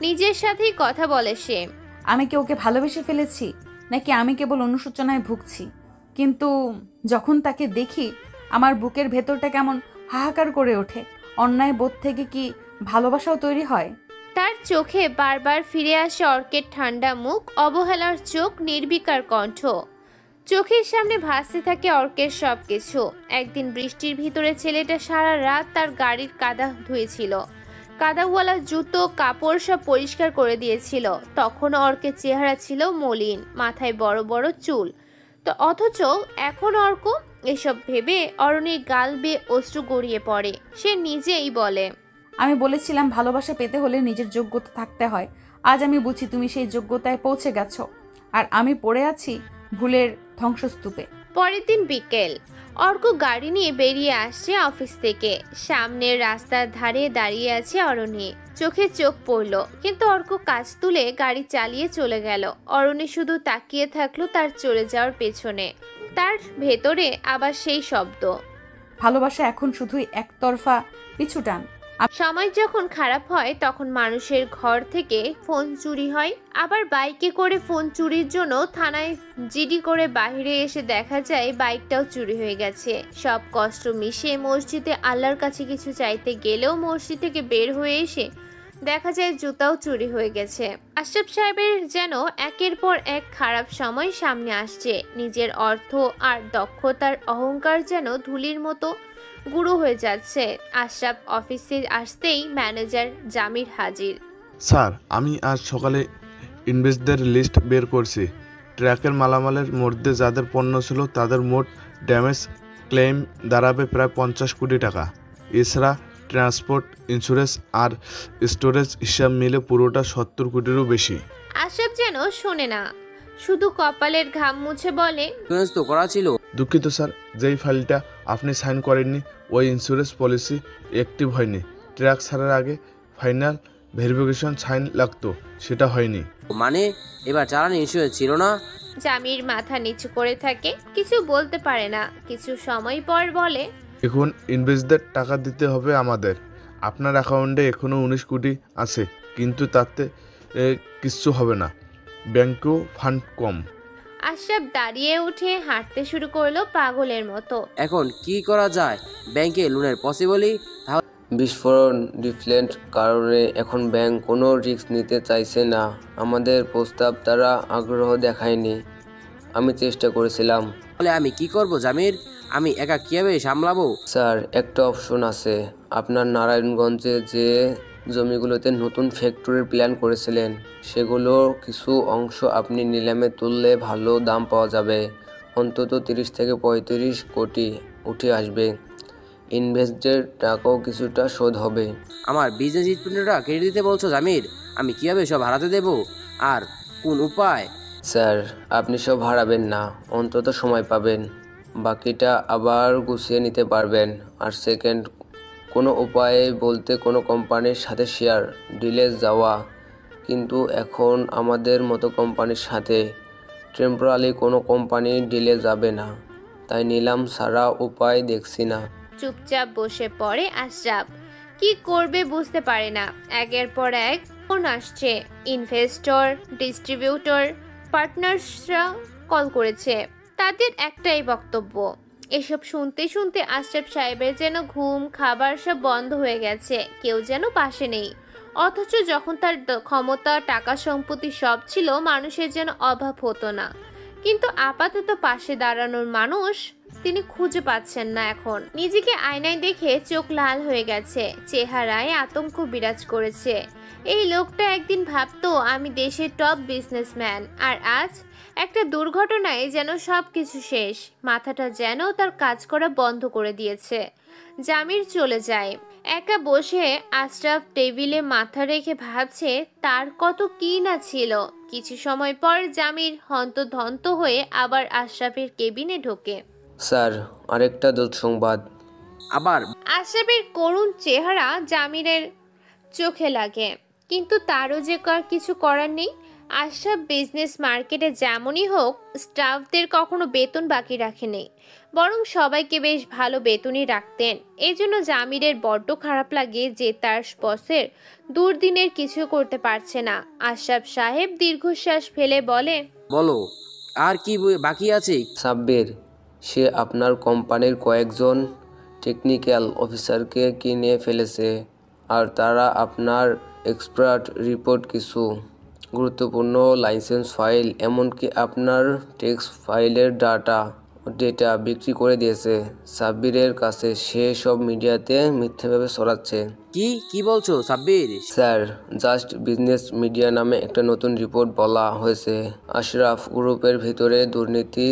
নিজের সাথেই কথা বলে সে। আমি কি ওকে ভালোবেসে ফেলেছি, নাকি আমি কেবল অনুশোচনায় ভুগছি? কিন্তু যখন তাকে দেখি আমার বুকের ভেতরটা কেমন হাহাকার করে ওঠে। অন্যায় বোধ থেকে কি ভালোবাসাও তৈরি হয়? তার চোখে বারবার ফিরে আসে অর্কের ঠান্ডা মুখ, অবহেলার চোখ, নির্বিকার কণ্ঠ। চোখের সামনে ভাসতে থাকে অর্কের সবকিছু। একদিন বৃষ্টির ভিতরে ছেলেটা সারা রাত তার গাড়ির কাদা ধুয়েছিল। কাদাওয়ালা জুতো, কাপড় সব পরিষ্কার করে দিয়েছিল। তখন অর্কের চেহারা ছিল মলিন, মাথায় বড় বড় চুল। তো অথচ এখন অর্ক। এসব ভেবে অরণির গাল বেয়ে অশ্রু গড়িয়ে পড়ে। সে নিজেই বলে, আমি বলেছিলাম ভালোবাসা পেতে হলে নিজের যোগ্যতা থাকতে হয়। আজ আমি বুঝি তুমি সেই যোগ্যতায় পৌঁছে গেছো, আর আমি পড়ে আছি ভুলের ধ্বংসস্তূপে। পরের দিন বিকেল। অর্ক গাড়ি নিয়ে বেরিয়ে আসছে অফিস থেকে। সামনের রাস্তার ধারে দাঁড়িয়ে আছে অরণি। চোখে চোখ পড়ল, কিন্তু অর্ক কাজ তুলে গাড়ি চালিয়ে চলে গেল। অরণি শুধু তাকিয়ে থাকলো তার চলে যাওয়ার পেছনে। তার ভেতরে আবার সেই শব্দ, ভালোবাসা এখন শুধুই একতরফা পিছুটান। সময় যখন খারাপ হয় তখন মানুষের ঘর থেকে ফোন চুরি হয়। আবার বাইকে করে ফোন চুরির জন্য থানায় জিডি করে বাইরে এসে দেখা যায় বাইকটাও চুরি হয়ে গেছে। সব কষ্ট মিশে মসজিদে আল্লাহর কাছে কিছু চাইতে গেলেও মসজিদ থেকে বের হয়ে এসে দেখা যায় জুতাও চুরি হয়ে গেছে। আশরাফ সাহেবের যেন একের পর এক খারাপ সময় সামনে আসছে। নিজের অর্থ আর দক্ষতার অহংকার যেন ধুলির মতো গুঁড়ো হয়ে যাচ্ছে। আশরাফ অফিসে আসতেই ম্যানেজার জামির হাজির। স্যার, আমি আজ সকালে ইনভেস্টদের লিস্ট বের করছি। ট্রাকের মালামালের মধ্যে যাদের পণ্য ছিল তাদের মোট ড্যামেজ ক্লেম দাঁড়াবে প্রায় 50 কোটি টাকা। এছাড়া ট্রান্সপোর্ট, ইন্স্যুরেন্স আর স্টোরেজ হিসাব মিলে পুরোটা 70 কোটিরও বেশি। আশরাফ যেন শোনে না, শুধু কপালের ঘাম মুছে বলে, ইন্স্যুরেন্স তো করা ছিল। দুঃখিত স্যার, যেই ফাইলটা আপনি সাইন করেননি ওই ইন্স্যুরেন্স পলিসি অ্যাক্টিভ হয়নি। ট্রাক ছাড়ার আগে ফাইনাল ভেরিফিকেশন সাইন লাগতো, সেটা হয়নি। মানে এবার চালানি ইন্স্যুরেন্স ছিল না? জামির মাথা নিচু করে থাকে, কিছু বলতে পারে না। কিছু সময় পর বলে, এখন ইনভেস্টরদের টাকা দিতে হবে আমাদের। আপনার অ্যাকাউন্টে এখনও 19 কোটি আছে, কিন্তু তাতে কিচ্ছু হবে না, ব্যাংকেও ফান্ড কম। আশরাফ দাঁড়িয়ে উঠে হাঁটতে শুরু করলো পাগলের মতো। এখন কি করা যায়? ব্যাংকে লোনের পসিবলই? বিস্ফোরণ ডিফ্লেন্ট কারণে এখন ব্যাংক কোনো রিস্ক নিতে চাইছে না। আমাদের প্রস্তাব তারা আগ্রহ দেখায়নি। আমি চেষ্টা করেছিলাম। তাহলে আমি কি করব জামির? আমি একা কিভাবে সামলাবো? স্যার, একটা অপশন আছে। আপনার নারায়ণগঞ্জে যে জমিগুলোতে নতুন ফ্যাক্টরির প্ল্যান করেছিলেন, সেগুলোর কিছু অংশ আপনি নিলামে তুললে ভালো দাম পাওয়া যাবে। অন্তত 30 থেকে 35 কোটি উঠে আসবে। ইনভেস্টদের টাকাও কিছুটা শোধ হবে। আমার বিজনেস স্টুডেন্টরা কেটে দিতে বলছো জামির? আমি কিভাবে সব হারাতে দেব? আর কোন উপায়? স্যার, আপনি সব হারাবেন না, অন্তত সময় পাবেন। বাকিটা আবার গুছিয়ে নিতে পারবেন। আর সেকেন্ড কোনো উপায়ে বলতে কোনো কোম্পানির সাথে শেয়ার ডিলে যাওয়া, কিন্তু এখন আমাদের মতো কোম্পানির সাথে টেম্পোরারি কোনো কোম্পানি ডিলে যাবে না, তাই নিলাম ছাড়া উপায় দেখছি না। চুপচাপ বসে পড়ে আশরাফ। কি করবে বুঝতে পারে না। একের পর এক ফোন আসছে। ইনভেস্টর, ডিস্ট্রিবিউটর, পার্টনার্সরা কল করেছে। তাদের একটাই বক্তব্য। এসব শুনতে শুনতে আশরাফ সাহেবের যেন ঘুম খাবার সব বন্ধ হয়ে গেছে। কেউ যেন পাশে নেই। অথচ যখন তার ক্ষমতা টাকা সম্পত্তি সব ছিল, মানুষের যেন অভাব হতো না। কিন্তু আপাতত পাশে দাঁড়ানোর মানুষ তিনি খুঁজে পাচ্ছেন না। এখন নিজেকে আয়নায় দেখে চোখ লাল হয়ে গেছে, চেহারায় আতঙ্ক বিরাজ করেছে। এই লোকটা একদিন ভাবতো আমি দেশের টপ বিজনেসম্যান, আর আজ একটা দুর্ঘটনায় যেন সব কিছু শেষ। মাথাটা যেন তার কাজ করা বন্ধ করে দিয়েছে। জামির চলে যায়। একা বসে আশরাফ টেবিলে মাথা রেখে ভাবছে তার কত কি না ছিল। কিছু সময় পর জামির হন্তদন্ত হয়ে আবার আশরাফের কেবিনে ঢোকে। স্যার, আরেকটা দুঃসংবাদ। আবার? আশরাফের করুণ চেহারা জামিরের চোখে লাগে, কিন্তু তারও যে কিছু করার নেই। আশরাফ বিজনেস মার্কেটে যেমনই হোক স্টাফদের কখনো বেতন বাকি রাখেনি, বরং সবাইকে বেশ ভালো বেতনই রাখতেন। এই জন্য জামিরের বড্ড খারাপ লাগে যে তার বসের দুর্দিনের কিছু করতে পারছে না। আশরাফ সাহেব দীর্ঘশ্বাস ফেলে বলে, বলো, আর কি বাকি আছে? সাব্বির, সে আপনার কোম্পানির কয়েকজন টেকনিক্যাল অফিসারকে কিনে ফেলেছে, আর তারা আপনার এক্সপার্ট রিপোর্ট, কিছু গুরুত্বপূর্ণ লাইসেন্স ফাইল, এমনকি আপনার টেক্স ফাইলের ডেটা বিক্রি করে দিয়েছে সাব্বিরের কাছে। সে সব মিডিয়াতে মিথ্যাভাবে ছড়াচ্ছে। কি বলছো Sabbir? Sir, just business media নামে একটা নতুন রিপোর্ট বলা হয়েছে আশরাফ গ্রুপের ভিতরে দুর্নীতি,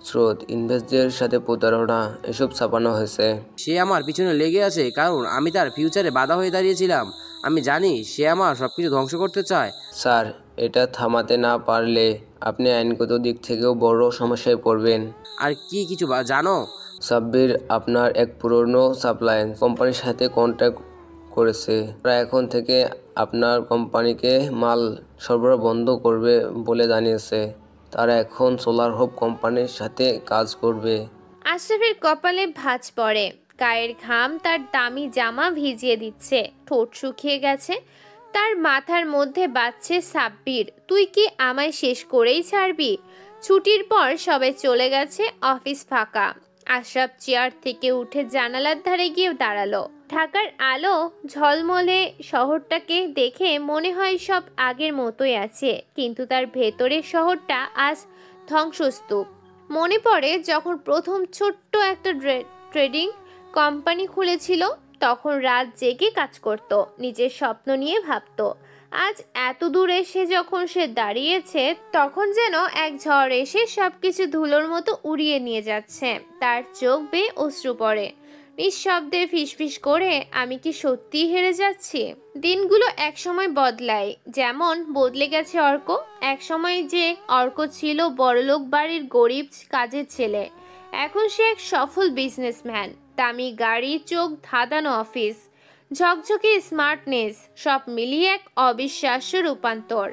স্রোত, ইনভেস্টদের সাথে প্রতারণা, এসব ছাপানো হয়েছে। সে আমার পিছনে লেগে আছে কারণ আমি তার ফিউচারে বাধা হয়ে দাঁড়িয়েছিলাম। আমি জানি সে আমার সবকিছু ধ্বংস করতে চায়। স্যার, এটা থামাতে না পারলে আপনি আইনগত দিক থেকেও বড় সমস্যায় পড়বেন। আর কিছু জানো? সাব্বির আপনার এক পুরনো সাপ্লাই কোম্পানির সাথে কন্ট্যাক্ট করেছে। তারা এখন থেকে আপনার কোম্পানিকে মাল সরবরাহ বন্ধ করবে বলে জানিয়েছে। তারা এখন সোলার হোপ কোম্পানির সাথে কাজ করবে। আশরাফের কপালে ভাঁজ পড়ে। গায়ের ঘাম তার দামি জামা ভিজিয়ে দিচ্ছে। ঠোঁট শুকিয়ে গেছে। তার মাথার মধ্যে বাজছে সাব্বির, তুই কি আমায় শেষ করেই ছাড়বি? ছুটির পর সবাই চলে গেছে, অফিস ফাঁকা। আশরাফ চেয়ার থেকে উঠে জানালার ধারে গিয়ে দাঁড়ালো। ঢাকার আলো ঝলমলে শহরটাকে দেখে মনে হয় সব আগের মতোই আছে, কিন্তু তার ভেতরের শহরটা আজ ধ্বংসস্তূপ। মনে পড়ে যখন প্রথম ছোট্ট একটা ট্রেডিং কোম্পানি খুলেছিল, তখন রাত জেগে কাজ করত, নিজের স্বপ্ন নিয়ে ভাবত। আজ এত দূর এসে যখন সে দাঁড়িয়েছে, তখন যেন এক ঝড় এসে সবকিছু ধুলোর মতো উড়িয়ে নিয়ে যাচ্ছে। তার চোখ বেয়ে অশ্রু পড়ে। নিঃশব্দে ফিসফিস করে, আমি কি সত্যিই হেরে যাচ্ছি? দিনগুলো একসময় বদলায়, যেমন বদলে গেছে অর্ক। একসময় যে অর্ক ছিল বড়লোক বাড়ির গরিব কাজের ছেলে, এখন সে এক সফল বিজনেসম্যান। দামি গাড়ি, চোখ ধাঁধানো অফিস, ঝকঝকে স্মার্টনেস, সব মিলিয়ে এক অবিশ্বাস্য রূপান্তর।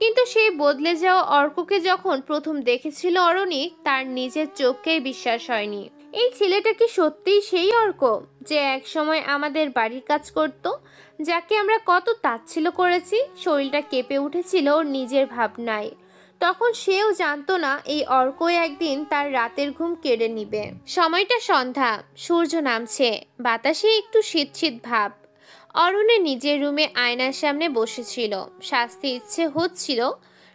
কিন্তু সেই বদলে যাওয়া অর্ককে যখন প্রথম দেখেছিল অরণি, তার নিজের চোখকেই বিশ্বাস হয়নি। এই ছেলেটা কি সত্যিই সেই অর্ক যে একসময় আমাদের বাড়ির কাজ করত, যাকে আমরা কত তাচ্ছিল্য করেছি? শরীরটা কেঁপে উঠেছিল ওর নিজের ভাবনায়। তখন সেও জানতো না এই অর্কই একদিন তার রাতের ঘুম কেড়ে নিবে। সময়টা সন্ধ্যা, সূর্য নামছে, বাতাসে একটু শীত শীত ভাব। অরণ্য নিজের রুমে আয়নার সামনে বসেছিল। শাস্তি ইচ্ছে হচ্ছিল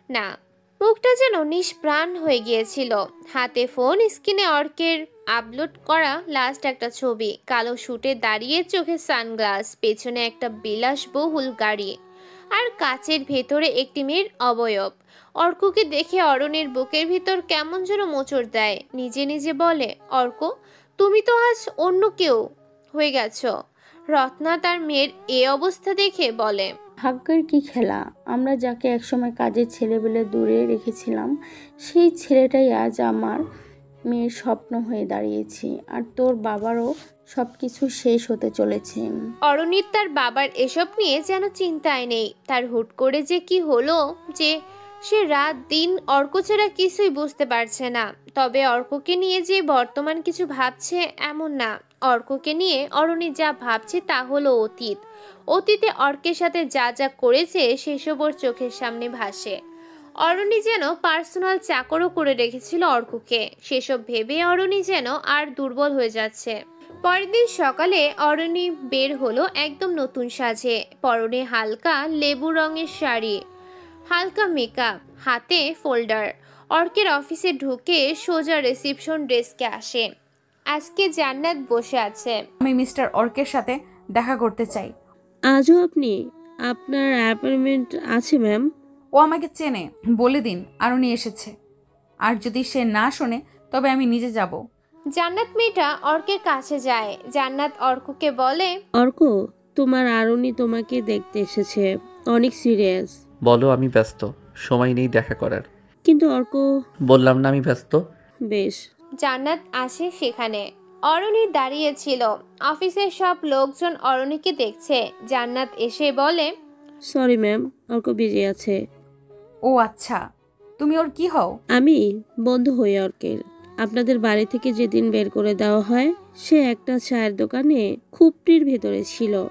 না, মুখটা যেন নিষ্প্রাণ হয়ে গিয়েছিল। হাতে ফোন, স্ক্রিনে অর্কের আপলোড করা লাস্ট একটা ছবি। কালো শুটে দাঁড়িয়ে, চোখে সানগ্লাস, পেছনে একটা বিলাসবহুল গাড়ি, আর কাচের ভেতরে একটি মেয়ের অবয়ব। অর্ককে দেখে অরণ্যের বুকের ভিতর কেমন যেন মোচড় দেয়। নিজে নিজে বলে, অর্ক, তুমি তো আজ অন্য কেউ হয়ে গেছো। রত্না তার মেয়ের এ অবস্থা দেখে বলে, ভাগ্যের কি খেলা, আমরা যাকে একসময় কাজের ছেলেবেলে দূরে রেখেছিলাম, সেই ছেলেটাই আজ আমার মেয়ের স্বপ্ন হয়ে দাঁড়িয়েছি। আর তোর বাবারও সব কিছু শেষ হতে চলেছে। অরণ্যের তার বাবার এসব নিয়ে যেন চিন্তায় নেই। তার হুট করে যে কি হলো, যে সে রাত দিন অর্ক ছাড়া কিছুই বুঝতে পারছে না। তবে অর্ককে নিয়ে যে বর্তমান কিছু ভাবছে এমন না। অর্ককে নিয়ে অরণ্য যা ভাবছে তা হলো অতীত। অতীতে অর্কের সাথে যা যা করেছে সেসব ওর চোখের সামনে ভাসে। অরণ্য যেন পার্সোনাল চাকরও করে রেখেছিল অর্ককে। সেসব ভেবে অরণ্য যেন আর দুর্বল হয়ে যাচ্ছে। পরের দিন সকালে অরণ্য বের হলো একদম নতুন সাজে। পরনে হালকা লেবু রঙের শাড়ি, হালকা মেকআপ, হাতে ফোল্ডার। অর্কের অফিসে ঢুকে সোজা রিসেপশন ডেস্কে আসে। আজকে জান্নাত বসে আছে। আমি মিস্টার অর্কের সাথে দেখা করতে চাই। আজও আপনি? আপনার অ্যাপয়েন্টমেন্ট আছে ম্যাম। ও আমাকে চেনে, বলে দিন আরুনি এসেছে। আর যদি সে না শোনে তবে আমি নিজে যাব। জান্নাত মেয়েটা অর্কের কাছে যায়। জান্নাত অর্ককে বলে, অর্ক, তোমার আরুনি তোমাকে দেখতে এসেছে, অনেক সিরিয়াস। বলো, আমি ব্যস্ত, সময় নেই দেখা করার। কিন্তু অর্ক, বললাম না আমি ব্যস্ত। বেশ। জান্নাত আসে সেখানে। অরণি দাঁড়িয়েছিল। অফিসের সব লোকজন অরণিকে দেখছে। জান্নাত এসে বলে, সরি ম্যাম, অর্ক বিজি আছে। ও আচ্ছা, তুমি ওর কি হও? আমি বন্ধু হই অর্কের। আপনাদের বাড়ি থেকে যেদিন বের করে দেওয়া হয়, সে একটা চায়ের দোকানে খুপটির ভেতরে ছিল।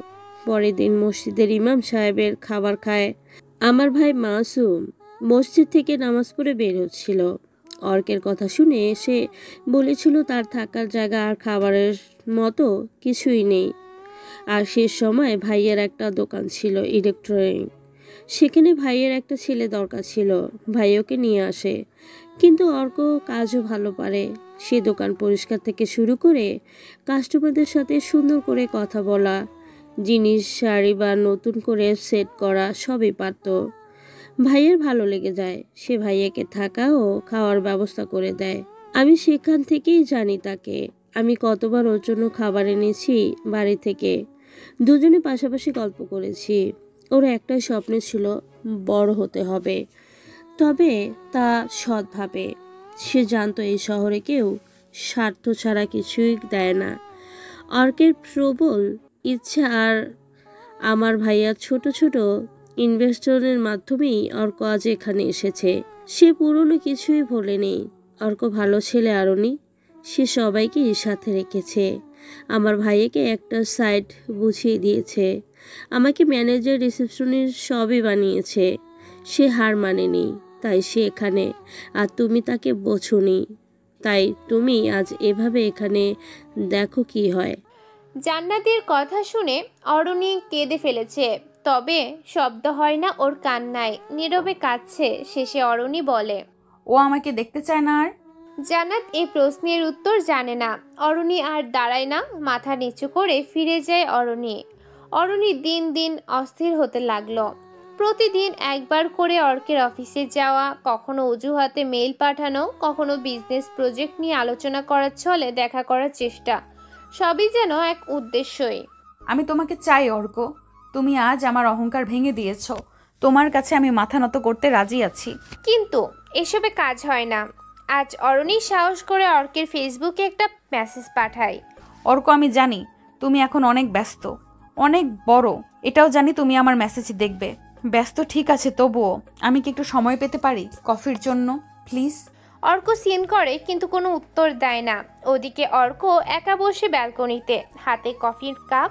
পরের দিন মসজিদের ইমাম সাহেবের খাবার খায়। আমার ভাই মাসুম মসজিদ থেকে নামাজ পড়ে বের হচ্ছিল। অর্কের কথা শুনে সে বলেছিল তার থাকার জায়গা আর খাবারের মতো কিছুই নেই। আর সে সময় ভাইয়ের একটা দোকান ছিল ইলেকট্রনিক। সেখানে ভাইয়ের একটা ছেলে দরকার ছিল। ভাই ওকে নিয়ে আসে। কিন্তু অর্ক কাজও ভালো পারে। সে দোকান পরিষ্কার থেকে শুরু করে কাস্টমারদের সাথে সুন্দর করে কথা বলা, জিনিস সারি বা নতুন করে সেট করা সবই পারত। ভাইয়ের ভালো লেগে যায়। সে ভাইয়াকে থাকা ও খাওয়ার ব্যবস্থা করে দেয়। আমি সেখান থেকেই জানি তাকে। আমি কতবার ওর জন্য খাবার এনেছি বাড়ি থেকে। দুজনে পাশাপাশি গল্প করেছি। ওর একটাই স্বপ্ন ছিল, বড় হতে হবে, তবে তা সৎভাবে। সে জানতো এই শহরে কেউ স্বার্থ ছাড়া কিছুই দেয় না। অর্কের প্রবল ইচ্ছা আর আমার ভাইয়া ছোট ছোট ইনভেস্টরের মাধ্যমেই অর্ক আজ এখানে এসেছে। সে পুরনো কিছুই ভোলেনি। অর্ক ভালো ছেলে আরুনি। সে সবাইকে সাথে রেখেছে। আমার ভাইয়াকে একটা সাইড বুঝিয়ে দিয়েছে। আমাকে ম্যানেজার, রিসেপশনের সবই বানিয়েছে। সে হার মানেনি, তাই সে এখানে। আর তুমি তাকে বোঝোনি, তাই তুমি আজ এভাবে এখানে। দেখো কি হয়। জান্নাতের কথা শুনে অরণি কেঁদে ফেলেছে। তবে শব্দ হয় না ওর কান্নায়। নীরবে কাঁদছে। শেষে অরণি বলে, ও আমাকে দেখতে চায় না আর? জান্নাত এই প্রশ্নের উত্তর জানে না। অরণি আর দাঁড়ায় না, মাথা নিচু করে ফিরে যায় অরণি। অরণি দিন দিন অস্থির হতে লাগলো। প্রতিদিন একবার করে অর্কের অফিসে যাওয়া, কখনো অজুহাতে মেইল পাঠানো, কখনো বিজনেস প্রজেক্ট নিয়ে আলোচনা করার ছলে দেখা করার চেষ্টা, সবই যেন এক উদ্দেশ্যই। আমি তোমাকে চাই অর্ক। তুমি আজ আমার অহংকার ভেঙে দিয়েছো। তোমার কাছে আমি মাথা নত করতে রাজি আছি। কিন্তু এসবে কাজ হয় না। আজ অরণি সাহস করে অর্কের ফেসবুকে একটা মেসেজ পাঠায়। অর্ক, আমি জানি তুমি এখন অনেক ব্যস্ত। অনেক বড়, এটাও জানি তুমি আমার মেসেজ দেখবে। ব্যস্ত ঠিক আছে, তবুও আমি কি একটু সময় পেতে পারি কফির জন্য প্লিজ? অর্ক সিন করে কিন্তু কোনো উত্তর দেয় না। ওদিকে অর্ক একা বসে ব্যালকনিতে, হাতে কফির কাপ,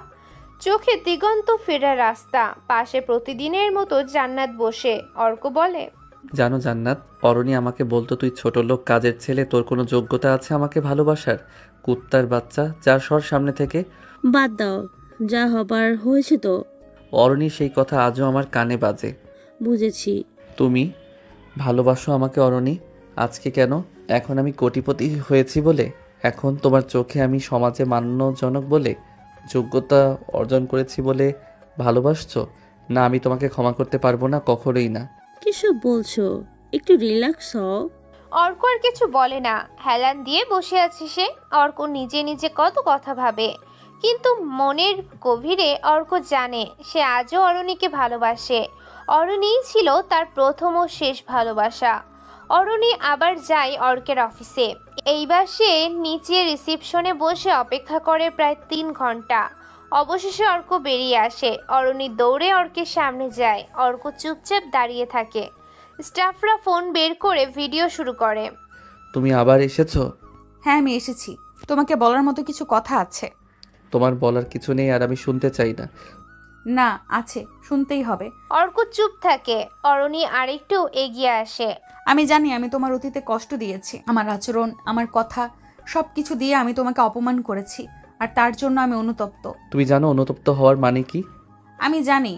চোখে দিগন্ত ফেরা রাস্তা, পাশে প্রতিদিনের মতো জান্নাত বসে। অর্ক বলে, জানো জান্নাত, অরণি আমাকে বলতো তুই ছোট লোক, কাজের ছেলে, তোর কোনো যোগ্যতা আছে আমাকে ভালোবাসার? কুত্তার বাচ্চা, যার সর সামনে থেকে। বাদ দাও, যা হবার হয়েছে তো। অরণি সেই কথা আজও আমার কানে বাজে। বুঝেছি। তুমি ভালোবাসো আমাকে অরণি। আজকে কেন? এখন আমি কোটিপতি হয়েছি বলে? এখন তোমার চোখে আমি সমাজে মান্যজনক বলে? যোগ্যতা অর্জন করেছি বলে ভালোবাসছো? না, আমি তোমাকে ক্ষমা করতে পারবো না, কখনোই না। কিসব বলছো? একটু রিল্যাক্স হও। অর্ক আর কিছু বলে না, হেলান দিয়ে বসে আছে সে। অর্ক নিজে নিজে কত কথা ভাবে, কিন্তু মনের গভীরে অর্ক জানে সে আজও অরণিকে ভালোবাসে। অরণিই ছিল তার প্রথম ও শেষ ভালোবাসা। অরণি আবার যায় অর্কের অফিসে। এইবার সে নিচে রিসিপশনে বসে অপেক্ষা করে প্রায় 3 ঘন্টা। অবশেষে অর্ক বেরিয়ে আসে। অরণি দৌড়ে অর্কের সামনে যায়। অর্ক চুপচাপ দাঁড়িয়ে থাকে। স্টাফরা ফোন বের করে ভিডিও শুরু করে। তুমি আবার এসেছো? হ্যাঁ, আমি এসেছি। তোমাকে বলার মতো কিছু কথা আছে। তোমার বলার কিছু নেই আর আমি শুনতে চাই না। না, আছে, শুনতেই হবে। অর্ক চুপ থাকে। অরণি আরেকটু এগিয়ে আসে। আমি জানি আমি তোমার অতীতে কষ্ট দিয়েছি। আমার আচরণ, আমার কথা, সব কিছু দিয়ে আমি তোমাকে অপমান করেছি, আর তার জন্য আমি অনুতপ্ত। তুমি জানো অনুতপ্ত হওয়ার মানে কি? আমি জানি,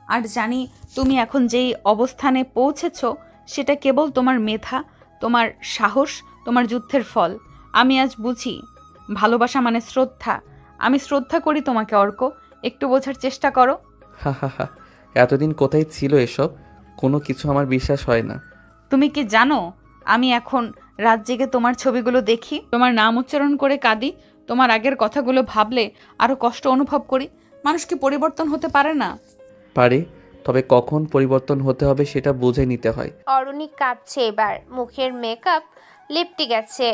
আর জানি তুমি এখন যেই অবস্থানে পৌঁছেছো সেটা কেবল তোমার মেধা, তোমার সাহস, তোমার যুদ্ধের ফল। আমি আজ বুঝি ভালোবাসা মানে শ্রদ্ধা। আমি শ্রদ্ধা করি তোমাকে অর্ক, একটু বোঝার চেষ্টা করো। হা হা হা, এতদিন কোথায় ছিল এসব? কোনো কিছু আমার বিশ্বাস হয় না। তুমি কি জানো আমি এখন রাত জেগে তোমার ছবিগুলো দেখি, তোমার নাম উচ্চারণ করে কাঁদি, তোমার আগের কথাগুলো ভাবলে আরো কষ্ট অনুভব করি। মানুষ কি পরিবর্তন হতে পারে না? পারে, তবে কখন পরিবর্তন হতে হবে সেটা বুঝে নিতে হয়। অরণি কাঁপছে এবার, মুখের মেকআপ লিপটে গেছে।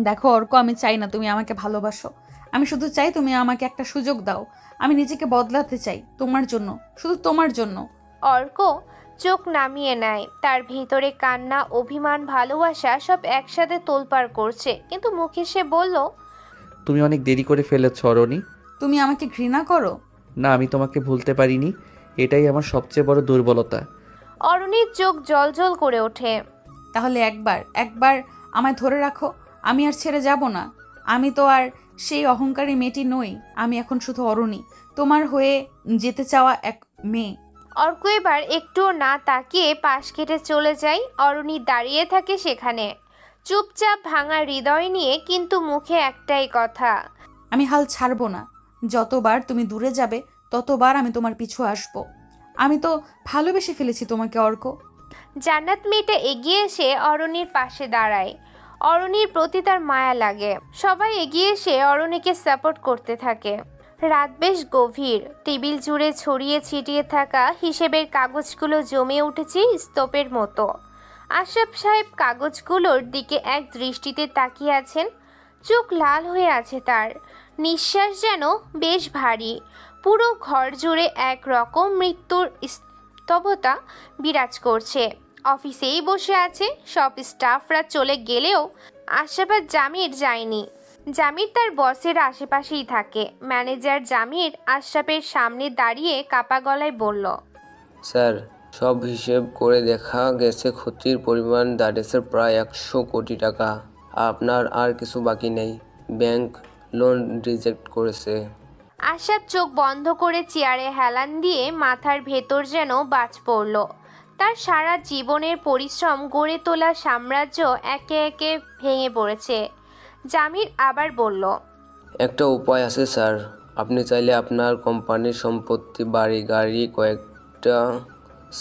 দেখো অর্ক, আমি চাই না তুমি আমাকে ভালোবাসো। আমি শুধু চাই তুমি আমাকে একটা সুযোগ দাও। আমি নিজেকে বদলাতে চাই তোমার জন্য, শুধু তোমার জন্য। অর্ক চোখ নামিয়ে নেয়। তার ভিতরে কান্না, অভিমান, ভালোবাসা সব একসাথে তোলপাড় করছে, কিন্তু মুখে সে বলল, তুমি অনেক দেরি করে ফেলেছ অরণি। তুমি আমাকে ঘৃণা করো? না, আমি তোমাকে ভুলতে পারিনি, এটাই আমার সবচেয়ে বড় দুর্বলতা। অরণির চোখ জলজল করে ওঠে। তাহলে একবার আমায় ধরে রাখো, আমি আর ছেড়ে যাব না। আমি তো আর সেই অহংকারী মেয়েটি নই। আমি এখন শুধু অরণি, তোমার হয়ে যেতে চাওয়া এক মেয়ে। অর্ক এবার একটুও না তাকিয়ে পাশ কেটে চলে যায়। অরণি দাঁড়িয়ে থাকে সেখানে, চুপচাপ, ভাঙা হৃদয় নিয়ে, কিন্তু মুখে একটাই কথা, আমি হাল ছাড়বো না। যতবার তুমি দূরে যাবে ততবার আমি তোমার পিছু আসবো। আমি তো ভালোবেসে ফেলেছি তোমাকে অর্ক। জান্নাত মেয়েটা এগিয়ে এসে অরণির পাশে দাঁড়ায়। অরণির প্রতি তার মায়া লাগে। সবাই এগিয়ে এসে অরণিকে সাপোর্ট করতে থাকে। রাত বেশ গভীর। টেবিল জুড়ে ছড়িয়ে ছিটিয়ে থাকা হিসেবের কাগজগুলো জমে উঠেছে স্তূপের মতো। আশরাফ সাহেব কাগজগুলোর দিকে এক দৃষ্টিতে তাকিয়ে আছেন। চোখ লাল হয়ে আছে তার, নিঃশ্বাস যেন বেশ ভারী। পুরো ঘর জুড়ে একরকম মৃত্যুর স্তব্ধতা বিরাজ করছে। অফিসেই বসে আছে। সব স্টাফরা চলে গেলেও আশরাফ আর জামির যায়নি। জামির তার বসের আশেপাশেই থাকে। ম্যানেজার জামির আশরাফের সামনে দাঁড়িয়ে কাপা গলায় বলল, স্যার, সব হিসেব করে দেখা গেছে ক্ষতির পরিমাণ দাঁড়িয়েছে প্রায় 100 কোটি টাকা। আপনার আর কিছু বাকি নেই। ব্যাংক লোন রিজেক্ট করেছে। আশরাফ চোখ বন্ধ করে চেয়ারে হেলান দিয়ে মাথার ভেতর যেন বাজ পড়ল। তার সারা জীবনের পরিশ্রম গড়ে তোলা সাম্রাজ্য একে একে ভেঙে পড়েছে। জামির আবার বলল, একটা উপায় আছে স্যার। আপনি চাইলে আপনার কোম্পানির সম্পত্তি, বাড়ি, গাড়ি, কয়েকটা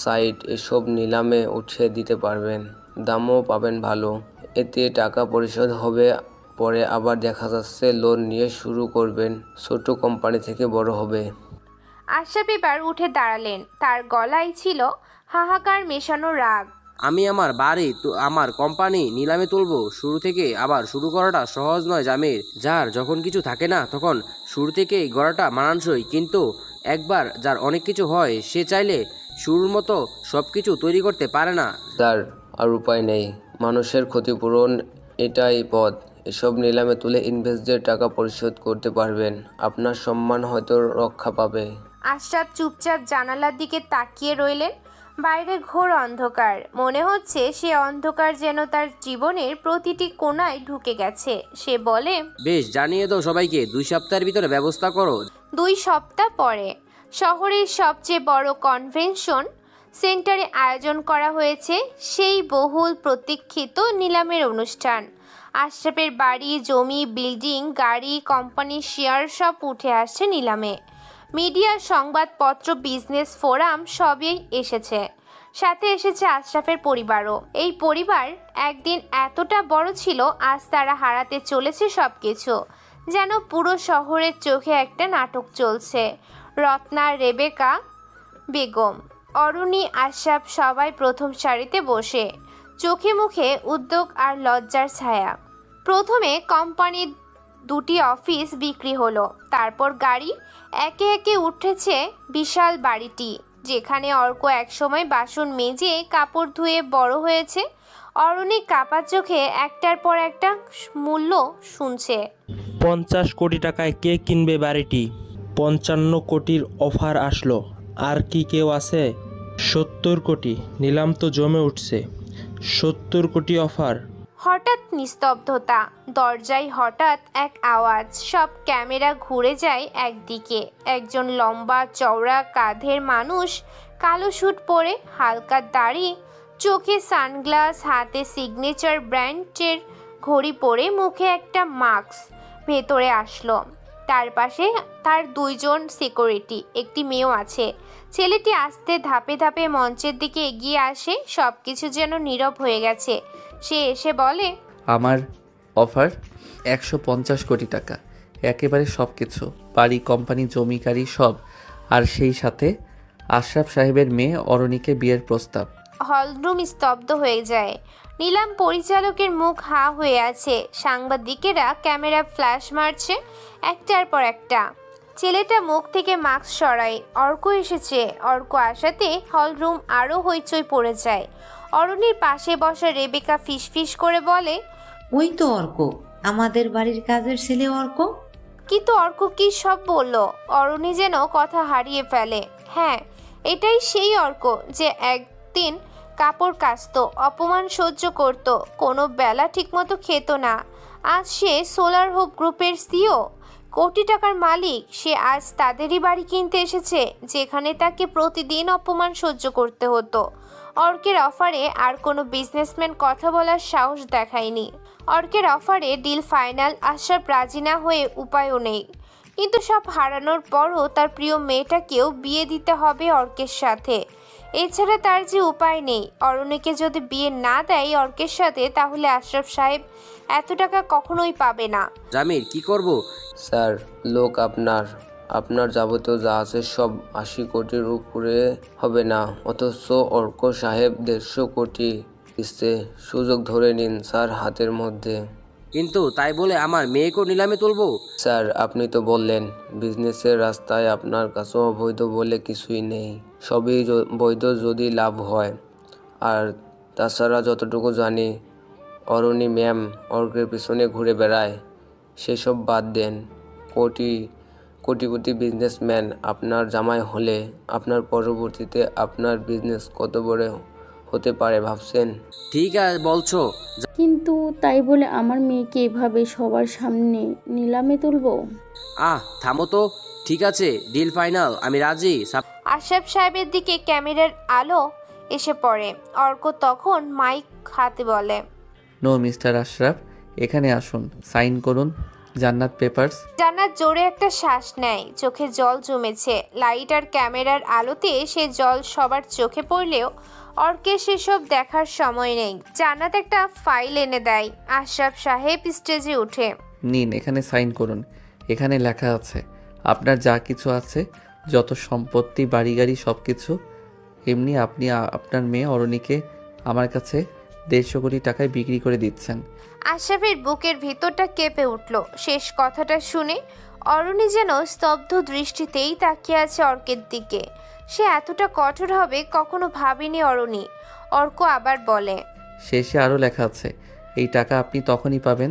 সাইট এসব নিলামে উঠিয়ে দিতে পারবেন। দামও পাবেন ভালো। এতে টাকা পরিশোধ হবে। পরে আবার দেখা যাচ্ছে লোন নিয়ে শুরু করবেন। ছোট কোম্পানি থেকে বড় হবে। আশরাফ এবার উঠে দাঁড়ালেন। তার গলায় ছিল হাহাকার মেশানো রাগ। আমি আমার বাড়ি তো আমার কোম্পানি নিলামে তুলবো শুরু থেকে আবার শুরু করাটা সহজ নয় জামির। যার যখন কিছু থাকে না তখন শুরু থেকেই গড়াটা মানানসই, কিন্তু একবার যার অনেক কিছু হয় সে চাইলে শুরুর মতো সব কিছু তৈরি করতে পারে না। স্যার, আর উপায় নেই, মানুষের ক্ষতিপূরণ এটাই পথ। এসব নিলামে তুলে ইনভেস্টদের টাকা পরিশোধ করতে পারবেন, আপনার সম্মান হয়তো রক্ষা পাবে। আশরাফ চুপচাপ জানালার দিকে তাকিয়ে রইলেন। বাইরে ঘোর অন্ধকার, মনে হচ্ছে সে অন্ধকার যেন তার জীবনের প্রতিটি কোণায় ঢুকে গেছে। সে বলে, বেশ, জানিয়ে দাও সবাইকে, 2 সপ্তাহের ভিতরে ব্যবস্থা করো। 2 সপ্তাহ পরে শহরের সবচেয়ে বড় কনভেনশন সেন্টারে আয়োজন করা হয়েছে সেই বহুল প্রতীক্ষিত নিলামের অনুষ্ঠান। আশরাফের বাড়ি, জমি, বিল্ডিং, গাড়ি, কোম্পানির শেয়ার সব উঠে আসছে নিলামে। মিডিয়া, সংবাদপত্র, বিজনেস ফোরাম সবই এসেছে। সাথে এসেছে আশরাফের পরিবারও। এই পরিবার একদিন এতটা বড় ছিল, আজ তারা হারাতে চলেছে সব কিছু। যেন পুরো শহরের চোখে একটা নাটক চলছে। রত্না, রেবেকা বেগম, অরুণী, আশরাফ সবাই প্রথম সারিতে বসে, চোখে মুখে উদ্যোগ আর লজ্জার ছায়া। প্রথমে কোম্পানির 2টি অফিস বিক্রি হলো, তারপর গাড়ি। একে একে উঠেছে বিশাল বাড়িটি, যেখানে অর্ক একসময় বাসন মেজে কাপড় ধুয়ে বড় হয়েছে। অরুণী কাপা চোখে একটার পর একটা মূল্য শুনছে। 50 কোটি টাকায় কে কিনবে বাড়িটি? 55 কোটির অফার আসলো। আর কি কেউ আছে? 70 কোটি। নিলাম তো জমে উঠছে। 70 কোটি অফার। হঠাৎ নিস্তব্ধতা। দরজায় হঠাৎ এক আওয়াজ। সব ক্যামেরা ঘুরে যায় একদিকে। একজন লম্বা চওড়া কাঁধের মানুষ, কালো স্যুট পরে, হালকা দাড়ি, চোখে সানগ্লাস, হাতে সিগনেচার ব্র্যান্ডের ঘড়ি পরে, মুখে একটা মাস্ক, ভেতরে আসলো। তার পাশে তার 2 জন সিকিউরিটি, একটি মেয়েও আছে। ছেলেটি আস্তে ধাপে ধাপে মঞ্চের দিকে এগিয়ে আসে। সব কিছু যেন নীরব হয়ে গেছে। সে এসে বলে, আমার অফার 150 কোটি টাকা, একেবারে সব কিছু, বাড়ি, কোম্পানি, জমি, গাড়ি সব। আর সেই সাথে আশরাফ সাহেবের মেয়ে অরণিকে বিয়ের প্রস্তাব। হলরুম স্তব্ধ হয়ে যায়। নিলাম পরিচালকের মুখ হা হয়ে আছে। সাংবাদিকেরা ক্যামেরা ফ্ল্যাশ মারছে একটার পর একটা। ছেলেটা মুখ থেকে মাস্ক সরায়। অর্ক এসেছে। অর্ক আসাতে হলরুম আরও হইচই পড়ে যায়। অরুণীর পাশে বসা রেবেকা ফিসফিস করে বলে, ওই তো অর্ক, আমাদের বাড়ির কাজের ছেলে অর্ক। কিন্তু অর্ক কি সব বলল? অরুণী যেন কথা হারিয়ে ফেলে। হ্যাঁ, এটাই সেই অর্ক যে একদিন কাপড় কাচত, অপমান সহ্য করত, কোনো বেলা ঠিকমতো খেত না। আজ সে সোলার হোপ গ্রুপের সিও, কোটি টাকার মালিক। সে আজ তাদেরই বাড়ি কিনতে এসেছে, যেখানে তাকে প্রতিদিন অপমান সহ্য করতে হতো। অর্কের অফারে আর কোনো বিজনেসম্যান কথা বলার সাহস দেখায়নি। অর্কের অফারে ডিল ফাইনাল। আশরাফ রাজি না হয়ে উপায়ও নেই। কিন্তু সব হারানোর পরও তার প্রিয় মেয়েটাকেও বিয়ে দিতে হবে অর্কের সাথে। এছাড়া তার যে উপায় নেই। অরুণীকে যদি বিয়ে না দেয় অর্কের সাথে, তাহলে আশরাফ সাহেব এত টাকা কখনোই পাবে না। জামির, কি করব? স্যার, লোক আপনার যাবতীয় যা আছে সব 80 কোটির উপরে হবে না, অথচ অর্ক সাহেব 150 কোটি দিচ্ছে। সুযোগ ধরে নিন স্যার হাতের মধ্যে। কিন্তু তাই বলে আমার মেয়েকেও নিলামে তুলবো? স্যার, আপনি তো বললেন বিজনেসের রাস্তায় আপনার কাছে অবৈধ বলে কিছুই নেই, সবই বৈধ যদি লাভ হয়। আর তাছাড়া যতটুকু জানি অরুণী ম্যাম অর্কের পিছনে ঘুরে বেড়ায়। সেসব বাদ দেন। কোটিপতি বিজনেসম্যান আপনার জামাই হলে আপনার পরবর্তীতে আপনার বিজনেস কত বড় হতে পারে ভাবছেন? ঠিক আছে বলছো, কিন্তু তাই বলে আমার মেয়েকে এভাবে সবার সামনে নিলামে তুলবো? থামো তো। ঠিক আছে, ডিল ফাইনাল, আমি রাজি। আশরাফ সাহেবের দিকে ক্যামেরার আলো এসে পড়ে। অর্ক তখন মাইক হাতে বলে, নো মিস্টার আশরাফ, এখানে আসুন, সাইন করুন। জান্নাত পেপারস। জান্নাত জোরে একটা শ্বাস নেয়। চোখে জল জমেছে। লাইট আর ক্যামেরার আলোতে সে জল সবার চোখে পড়লেও অর্কের সেসব দেখার সময় নেই। জান্নাত একটা ফাইল এনে দেয়। আশরাফ সাহেব স্টেজে উঠে, নিন, এখানে সাইন করুন। এখানে লেখা আছে আপনার যা কিছু আছে, যত সম্পত্তি, বাড়ি গাড়ি সব কিছু, এমনি আপনি আপনার মেয়ে অরণিকে আমার কাছে 150 কোটি টাকায় বিক্রি করে দিচ্ছেন। আশরাফের বুকের ভিতরটা কেঁপে উঠল শেষ কথাটা শুনে। অরুণী যেন স্তব্ধ দৃষ্টিতেই তাকিয়ে আছে অর্কের দিকে। সে এতটা কঠোর হবে কখনো ভাবেনি অরুণী। অর্ক আবার বলে, শেষে আরও লেখা আছে, এই টাকা আপনি তখনই পাবেন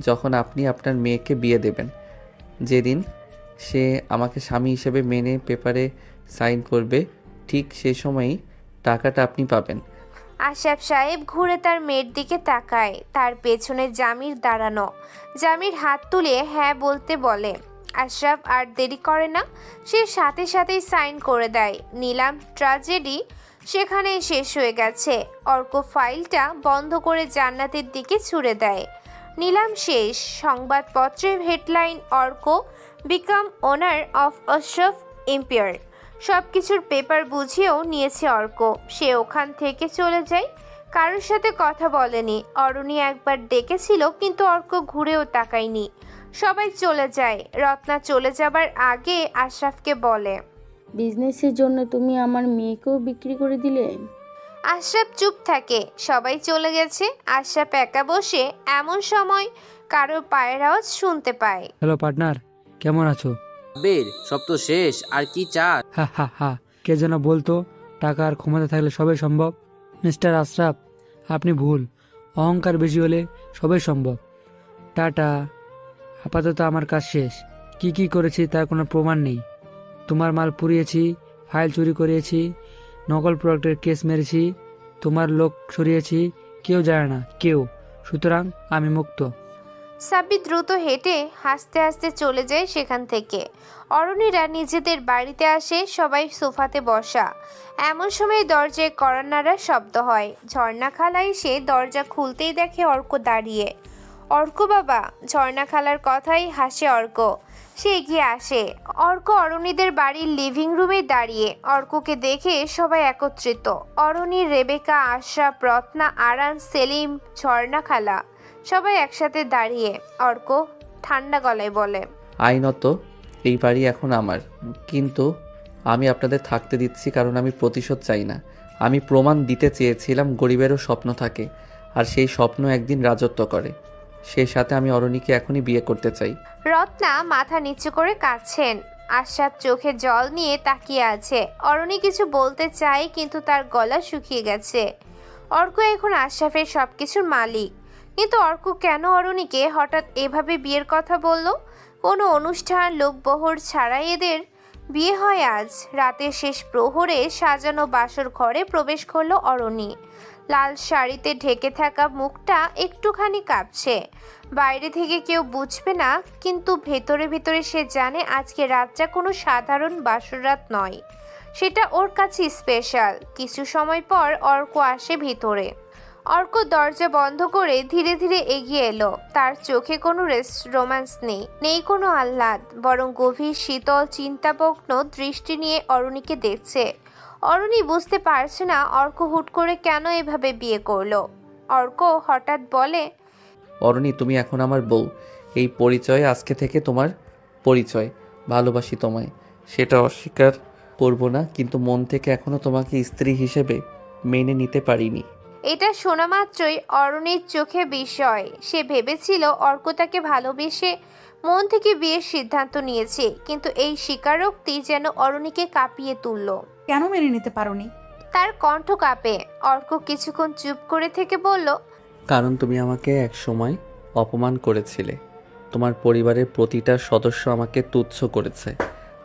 যখন আপনি আপনার মেয়েকে বিয়ে দেবেন। যেদিন সে আমাকে স্বামী হিসেবে মেনে পেপারে সাইন করবে, ঠিক সে সময়ই টাকাটা আপনি পাবেন। আশরাফ সাহেব ঘুরে তার মেয়ের দিকে তাকায়। তার পেছনে জামির দাঁড়ানো। জামির হাত তুলে হ্যাঁ বলতে বলে। আশরাফ আর দেরি করে না, সে সাথে সাথেই সাইন করে দেয়। নিলাম ট্র্যাজেডি সেখানেই শেষ হয়ে গেছে। অর্ক ফাইলটা বন্ধ করে জান্নাতের দিকে ছুড়ে দেয়। নিলাম শেষ। সংবাদপত্রের headline, Arka become owner of Ashraf empire. সব কিছুর পেপার বুঝিয়েও নিয়েছে অর্ক। সে ওখান থেকে চলে যায়, কারোর সাথে কথা বলেনি। অরুণী একবার ডেকেছিল কিন্তু অর্ক ঘুরেও তাকায়নি। সবাই চলে যায়। রত্না চলে যাবার আগে আশরাফকে বলে, বিজনেসের জন্য তুমি আমার মেয়েকেও বিক্রি করে দিলে। আশরাফ চুপ থাকে। সবাই চলে গেছে। আশরাফ একা বসে। এমন সময় কারোর পায়ের আওয়াজ শুনতে পায়। হ্যালো পার্টনার, কেমন আছো? বের সব তো শেষ, আর কি চাস? হা হা হা, কে যেন বলতো টাকা আর ক্ষমতা থাকলে সবই সম্ভব। মিস্টার আশরাফ, আপনি ভুল। অহংকার বেশি হলে সবই সম্ভব। টাটা। আপাতত আমার কাজ শেষ। কি কি করেছি তার কোনো প্রমাণ নেই। তোমার মাল পুড়িয়েছি, ফাইল চুরি করিয়েছি, নকল প্রোডাক্টের কেস মেরেছি, তোমার লোক সরিয়েছি, কেউ জানে না, কেউ। সুতরাং আমি মুক্ত। সাব্বির দ্রুত হেঁটে হাসতে হাসতে চলে যায় সেখান থেকে। অরুণীরা নিজেদের বাড়িতে আসে। সবাই সোফাতে বসা। এমন সময় দরজায় কড়া নাড়ার শব্দ হয়। ঝর্ণা খালা এসে দরজা খুলতেই দেখে অর্ক দাঁড়িয়ে। অর্ক বাবা। ঝর্ণা খালার কথাই হাসে অর্ক। সে এগিয়ে আসে। অর্ক অরুণীদের বাড়ির লিভিং রুমে দাঁড়িয়ে। অর্ককে দেখে সবাই একত্রিত। অরুণী, রেবেকা, আশরাফ, রত্না, আরান, সেলিম, ঝর্ণা খালা সবাই একসাথে দাঁড়িয়ে। অর্ক ঠান্ডা গলায় বলে, আইনত এই বাড়ি এখন আমার, কিন্তু আমি আপনাদের থাকতে দিচ্ছি কারণ আমি প্রতিশোধ চাই না। আমি প্রমাণ দিতে চেয়েছিলাম গরিবেরও স্বপ্ন থাকে, আর সেই স্বপ্ন একদিন রাজত্ব করে। সেই সাথে আমি অরুণীকে এখনই বিয়ে করতে চাই। রত্না মাথা নিচু করে কাঁদছেন। আশরাফ চোখে জল নিয়ে তাকিয়ে আছে। অরুণী কিছু বলতে চায় কিন্তু তার গলা শুকিয়ে গেছে। অর্ক এখন আশরাফের সবকিছুর মালিক, কিন্তু অর্ক কেন অরুণীকে হঠাৎ এভাবে বিয়ের কথা বলল? কোনো অনুষ্ঠান লোকবহর ছাড়াই এদের বিয়ে হয় আজ। রাতের শেষ প্রহরে সাজানো বাসর ঘরে প্রবেশ করলো অরুণী। লাল শাড়িতে ঢেকে থাকা মুখটা একটুখানি কাঁপছে। বাইরে থেকে কেউ বুঝবে না, কিন্তু ভেতরে ভেতরে সে জানে আজকে রাতটা কোনো সাধারণ বাসর রাত নয়, সেটা ওর কাছে স্পেশাল। কিছু সময় পর অর্ক আসে ভিতরে। অর্ক দরজা বন্ধ করে ধীরে ধীরে এগিয়ে এলো। তার চোখে কোনো রোম্যান্স নেই কোনো আহ্লাদ, বরং গভীর শীতল চিন্তামগ্ন দৃষ্টি নিয়ে অরুণীকে দেখছে। অরুণী বুঝতে পারছে না অর্ক হুট করে কেন এভাবে বিয়ে করলো। অর্ক হঠাৎ বলে, অরুণী, তুমি এখন আমার বউ। এই পরিচয় আজকে থেকে তোমার পরিচয়। ভালোবাসি তোমায়, সেটা অস্বীকার করব না, কিন্তু মন থেকে এখনো তোমাকে স্ত্রী হিসেবে মেনে নিতে পারিনি। এটা শোনা মাত্রই অরুণীর চোখে বিস্ময়। সে ভেবেছিল অর্ক তাকে ভালোবেসে মন থেকে বিয়ের সিদ্ধান্ত নিয়েছে, কিন্তু এই স্বীকারোক্তি যেন অরুণীকে কাঁপিয়ে তুলল। কেন মেনে নিতে পারোনি? তার কণ্ঠ কাঁপে। অর্ক কিছুক্ষণ চুপ করে থেকে বলল, কারণ তুমি আমাকে এক সময় অপমান করেছিলে। তোমার পরিবারের প্রতিটা সদস্য আমাকে তুচ্ছ করেছে।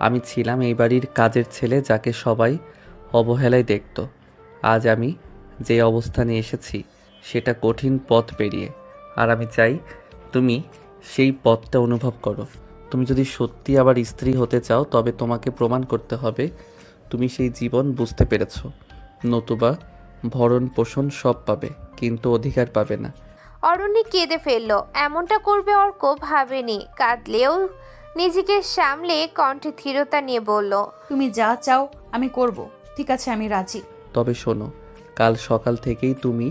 আমি ছিলাম এই বাড়ির কাজের ছেলে যাকে সবাই অবহেলায় দেখত। আজ আমি যে অবস্থানে এসেছি সেটা কঠিন পথ পেরিয়ে, আর আমি চাই তুমি সেই পথটা অনুভব করো। তুমি যদি সত্যি আবার স্ত্রী হতে চাও তবে তোমাকে প্রমাণ করতে হবে তুমি সেই জীবন বুঝতে পেরেছো, নতুবা ভরণ পোষণ সব পাবে কিন্তু অধিকার পাবে না। অরুণী কেঁদে ফেলল। এমনটা করবে অর্ক ভাবেনি। কাঁদলেও নিজেকে সামলে কণ্ঠে ধীরতা নিয়ে বলল, তুমি যা চাও আমি করব। ঠিক আছে, আমি রাজি। তবে শোনো, কাল সকাল থেকেই তুমি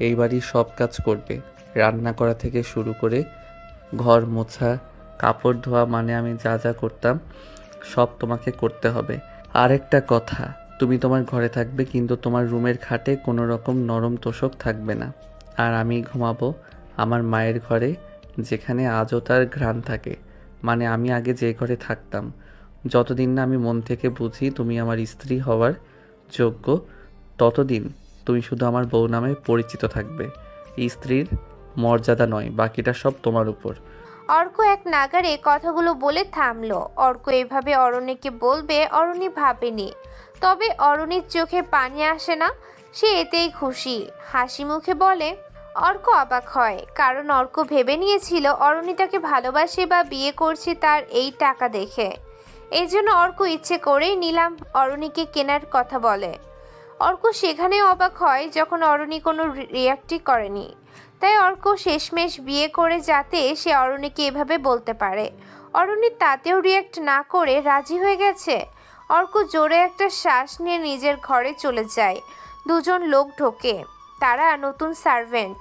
এই বাড়ির সব কাজ করবে। রান্না করা থেকে শুরু করে ঘর মোছা, কাপড় ধোয়া, মানে আমি যা যা করতাম সব তোমাকে করতে হবে। আরেকটা কথা, তুমি তোমার ঘরে থাকবে, কিন্তু তোমার রুমের খাটে কোনো রকম নরম তোষক থাকবে না। আর আমি ঘুমাবো আমার মায়ের ঘরে, যেখানে আজও তার ঘ্রাণ থাকে। মানে আমি আগে যে ঘরে থাকতাম। যতদিন না আমি মন থেকে বুঝি তুমি আমার স্ত্রী হওয়ার যোগ্য, ততদিন তুমি শুধু আমার বউ নামে পরিচিত থাকবে। স্ত্রীর মর্যাদা নয়, বাকিটা সব তোমার উপর। অর্ক এক নাগারে কথাগুলো বলে থামলো। অর্ক এভাবে অরণ্যকে বলবে অরণ্য ভাবেনি, তবে অরণ্যের চোখে পানি আসে না, সে এতেই খুশি। হাসি মুখে বলে। অর্ক অবাক হয়, কারণ অর্ক ভেবে নিয়েছিল অরণ্য তাকে ভালোবাসে বা বিয়ে করছে তার এই টাকা দেখে। এই জন্য অর্ক ইচ্ছে করেই নিলাম অরণ্যকে কেনার কথা বলে। অর্ক সেখানে অবাক হয় যখন অরণ্য কোনো রিয়াক্টই করেনি। তাই অর্ক শেষমেশ বিয়ে করে যাতে সে অরণ্যকে এভাবে বলতে পারে। অরণ্য তাতেও রিয়াক্ট না করে রাজি হয়ে গেছে। অর্ক জোরে একটা শ্বাস নিয়ে নিজের ঘরে চলে যায়। দুজন লোক ঢোকে, তারা নতুন সার্ভেন্ট।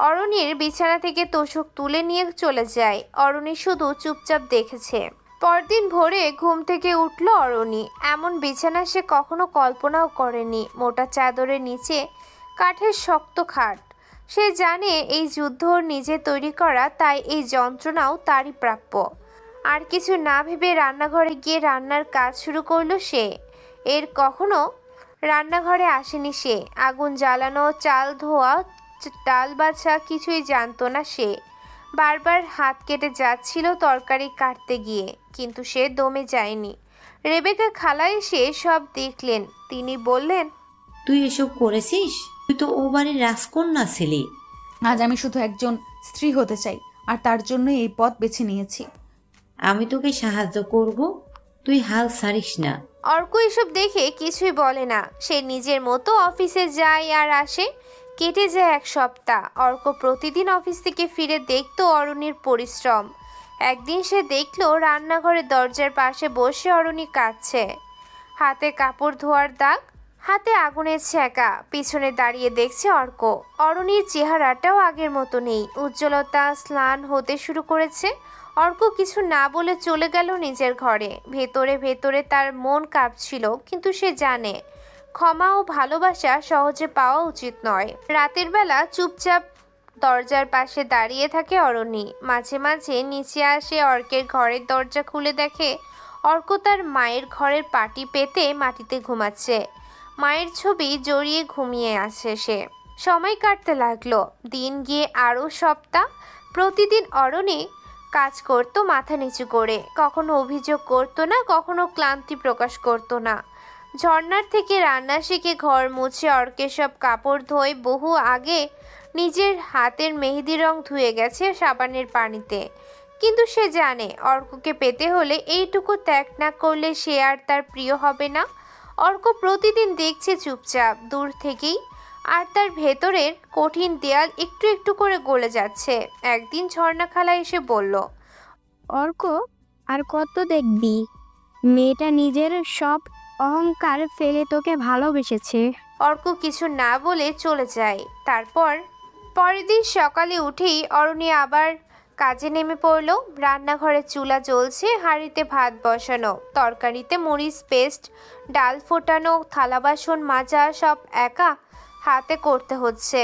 অরণ্যের বিছানা থেকে তোষক তুলে নিয়ে চলে যায়। অরণ্য শুধু চুপচাপ দেখেছে। পরদিন ভোরে ঘুম থেকে উঠল অরণ্য। এমন বিছানা সে কখনো কল্পনাও করেনি। মোটা চাদরের নিচে কাঠের শক্ত খাট। সে জানে এই যুদ্ধ নিজে তৈরি করা, তাই এই যন্ত্রণাও তারই প্রাপ্য। আর কিছু না ভেবে রান্নাঘরে গিয়ে রান্নার কাজ শুরু করলো সে। এর কখনো রান্নাঘরে আসেনি সে। আগুন জ্বালানো, চাল ধোয়া, ডাল বাছা কিছুই জানতো না সে। বারবার হাত কেটে যাচ্ছিল তরকারি কাটতে গিয়ে, কিন্তু সে দমে যায়নি। রেবেকা খালা এসে সব দেখলেন। তিনি বললেন, তুই এসব করেছিস? তুই তো ও বাড়ির রাজকন্যা ছিলি। আজ আমি শুধু একজন স্ত্রী হতে চাই, আর তার জন্য এই পথ বেছে নিয়েছি। আমি তোকে সাহায্য করব, তুই হাল ছাড়িস না। অর্ক এসব দেখে কিছুই বলে না। সে নিজের মতো অফিসে যায় আর আসে। কেটে যায় এক সপ্তাহ। অর্ক প্রতিদিন অফিস থেকে ফিরে দেখতো অরণ্যের পরিশ্রম। একদিন সে দেখলো রান্নাঘরের দরজার পাশে বসে অরণ্য কাঁদছে। হাতে কাপড় ধোয়ার দাগ, হাতে আগুনের ছ্যাঁকা। পিছনে দাঁড়িয়ে দেখছে অর্ক। অরণ্যের চেহারাটাও আগের মতো নেই, উজ্জ্বলতা স্নান হতে শুরু করেছে। অর্ক কিছু না বলে চলে গেল নিজের ঘরে। ভেতরে ভেতরে তার মন কাঁপছিল, কিন্তু সে জানে ক্ষমা ও ভালোবাসা সহজে পাওয়া উচিত নয়। রাতের বেলা চুপচাপ দরজার পাশে দাঁড়িয়ে থাকে অরণ্য। মাঝে মাঝে নিচে আসে, অর্কের ঘরের দরজা খুলে দেখে অর্ক তার মায়ের ঘরের পাটি পেতে মাটিতে ঘুমাচ্ছে। মায়ের ছবি জড়িয়ে ঘুমিয়ে আছে সে। সময় কাটতে লাগলো। দিন গিয়ে আরও সপ্তাহ। প্রতিদিন অরণ্য কাজ করতো মাথা নিচু করে। কখনো অভিযোগ করতো না, কখনো ক্লান্তি প্রকাশ করতো না। ঝর্ণার থেকে রান্না শিখে ঘর মুছে অর্কের সব কাপড় ধোয় বহু আগে। নিজের হাতের মেহেদি রং ধুয়ে গেছে সাবানের পানিতে। কিন্তু সে জানে অর্ককে পেতে হলে এইটুকু ত্যাগ না করলে সে আর তার প্রিয় হবে না। অর্ক প্রতিদিন দেখছে চুপচাপ দূর থেকেই, আর তার ভেতরের কঠিন দেয়াল একটু একটু করে গলে যাচ্ছে। একদিন ঝর্ণা খালা এসে বলল, অর্ক, আর কত দেখবি? মেয়েটা নিজের সব অহংকার ফেলে তোকে ভালোবেসেছে। অর্ক কিছু না বলে চলে যায়। পরের দিন সকালে উঠেই অরণ্য আবার কাজে নেমে পড়ল। রান্নাঘরে চুলা জ্বলছে, হাঁড়িতে ভাত বসানো, তরকারিতে মরিচ পেস্ট, ডাল ফোটানো, থালা বাসন মাজা সব একা হাতে করতে হচ্ছে।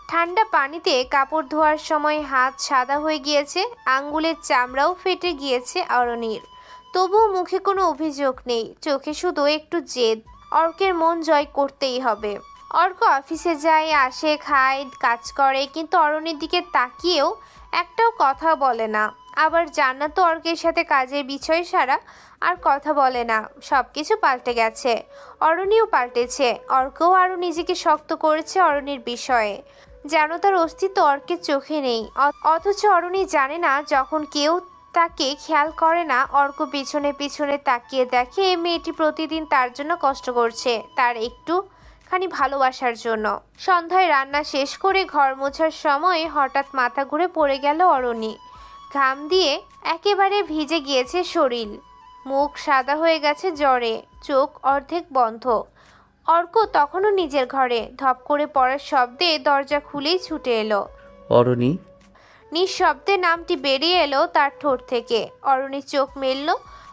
ঠান্ডা পানিতে কাপড় ধোয়ার সময় হাত সাদা হয়ে গিয়েছে, আঙ্গুলের চামড়াও ফেটে গিয়েছে অরণ্যের। তবুও মুখে কোনো অভিযোগ নেই, চোখে শুধু একটু জেদ। অর্কের মন জয় করতেই হবে। অর্ক অফিসে যায়, আসে, খায়, কাজ করে, কিন্তু অরণ্যের দিকে তাকিয়েও একটাও কথা বলে না। আবার জান্নাত অর্কের সাথে কাজের বিষয় ছাড়া আর কথা বলে না। সব কিছু পাল্টে গেছে, অরণ্যও পাল্টেছে। অর্কও আরও নিজেকে শক্ত করেছে অরণ্যের বিষয়ে, যেন তার অস্তিত্ব অর্কের চোখে নেই। অথচ অরণ্য জানে না, যখন কেউ তাকে খেয়াল করে না, অর্ক পিছনে পিছনে তাকিয়ে দেখে এই মেয়েটি প্রতিদিন তার জন্য কষ্ট করছে, তার একটুখানি ভালোবাসার জন্য। সন্ধ্যায় রান্না শেষ করে ঘর মোছার সময় হঠাৎ মাথা ঘুরে পড়ে গেল অরণ্য। ঘাম দিয়ে একেবারে ভিজে গিয়েছে শরীর, মুখ সাদা হয়ে গেছে জ্বরে, চোখ অর্ধেক বন্ধ। অর্ক তখনও নিজের ঘরে। ধপ করে পড়ার শব্দে দরজা খুলেই ছুটে এলো। অরণি। নিঃশব্দে নামটি বেরিয়ে এলো তার ঠোঁট থেকে। অরণ্যের চোখ মেলল,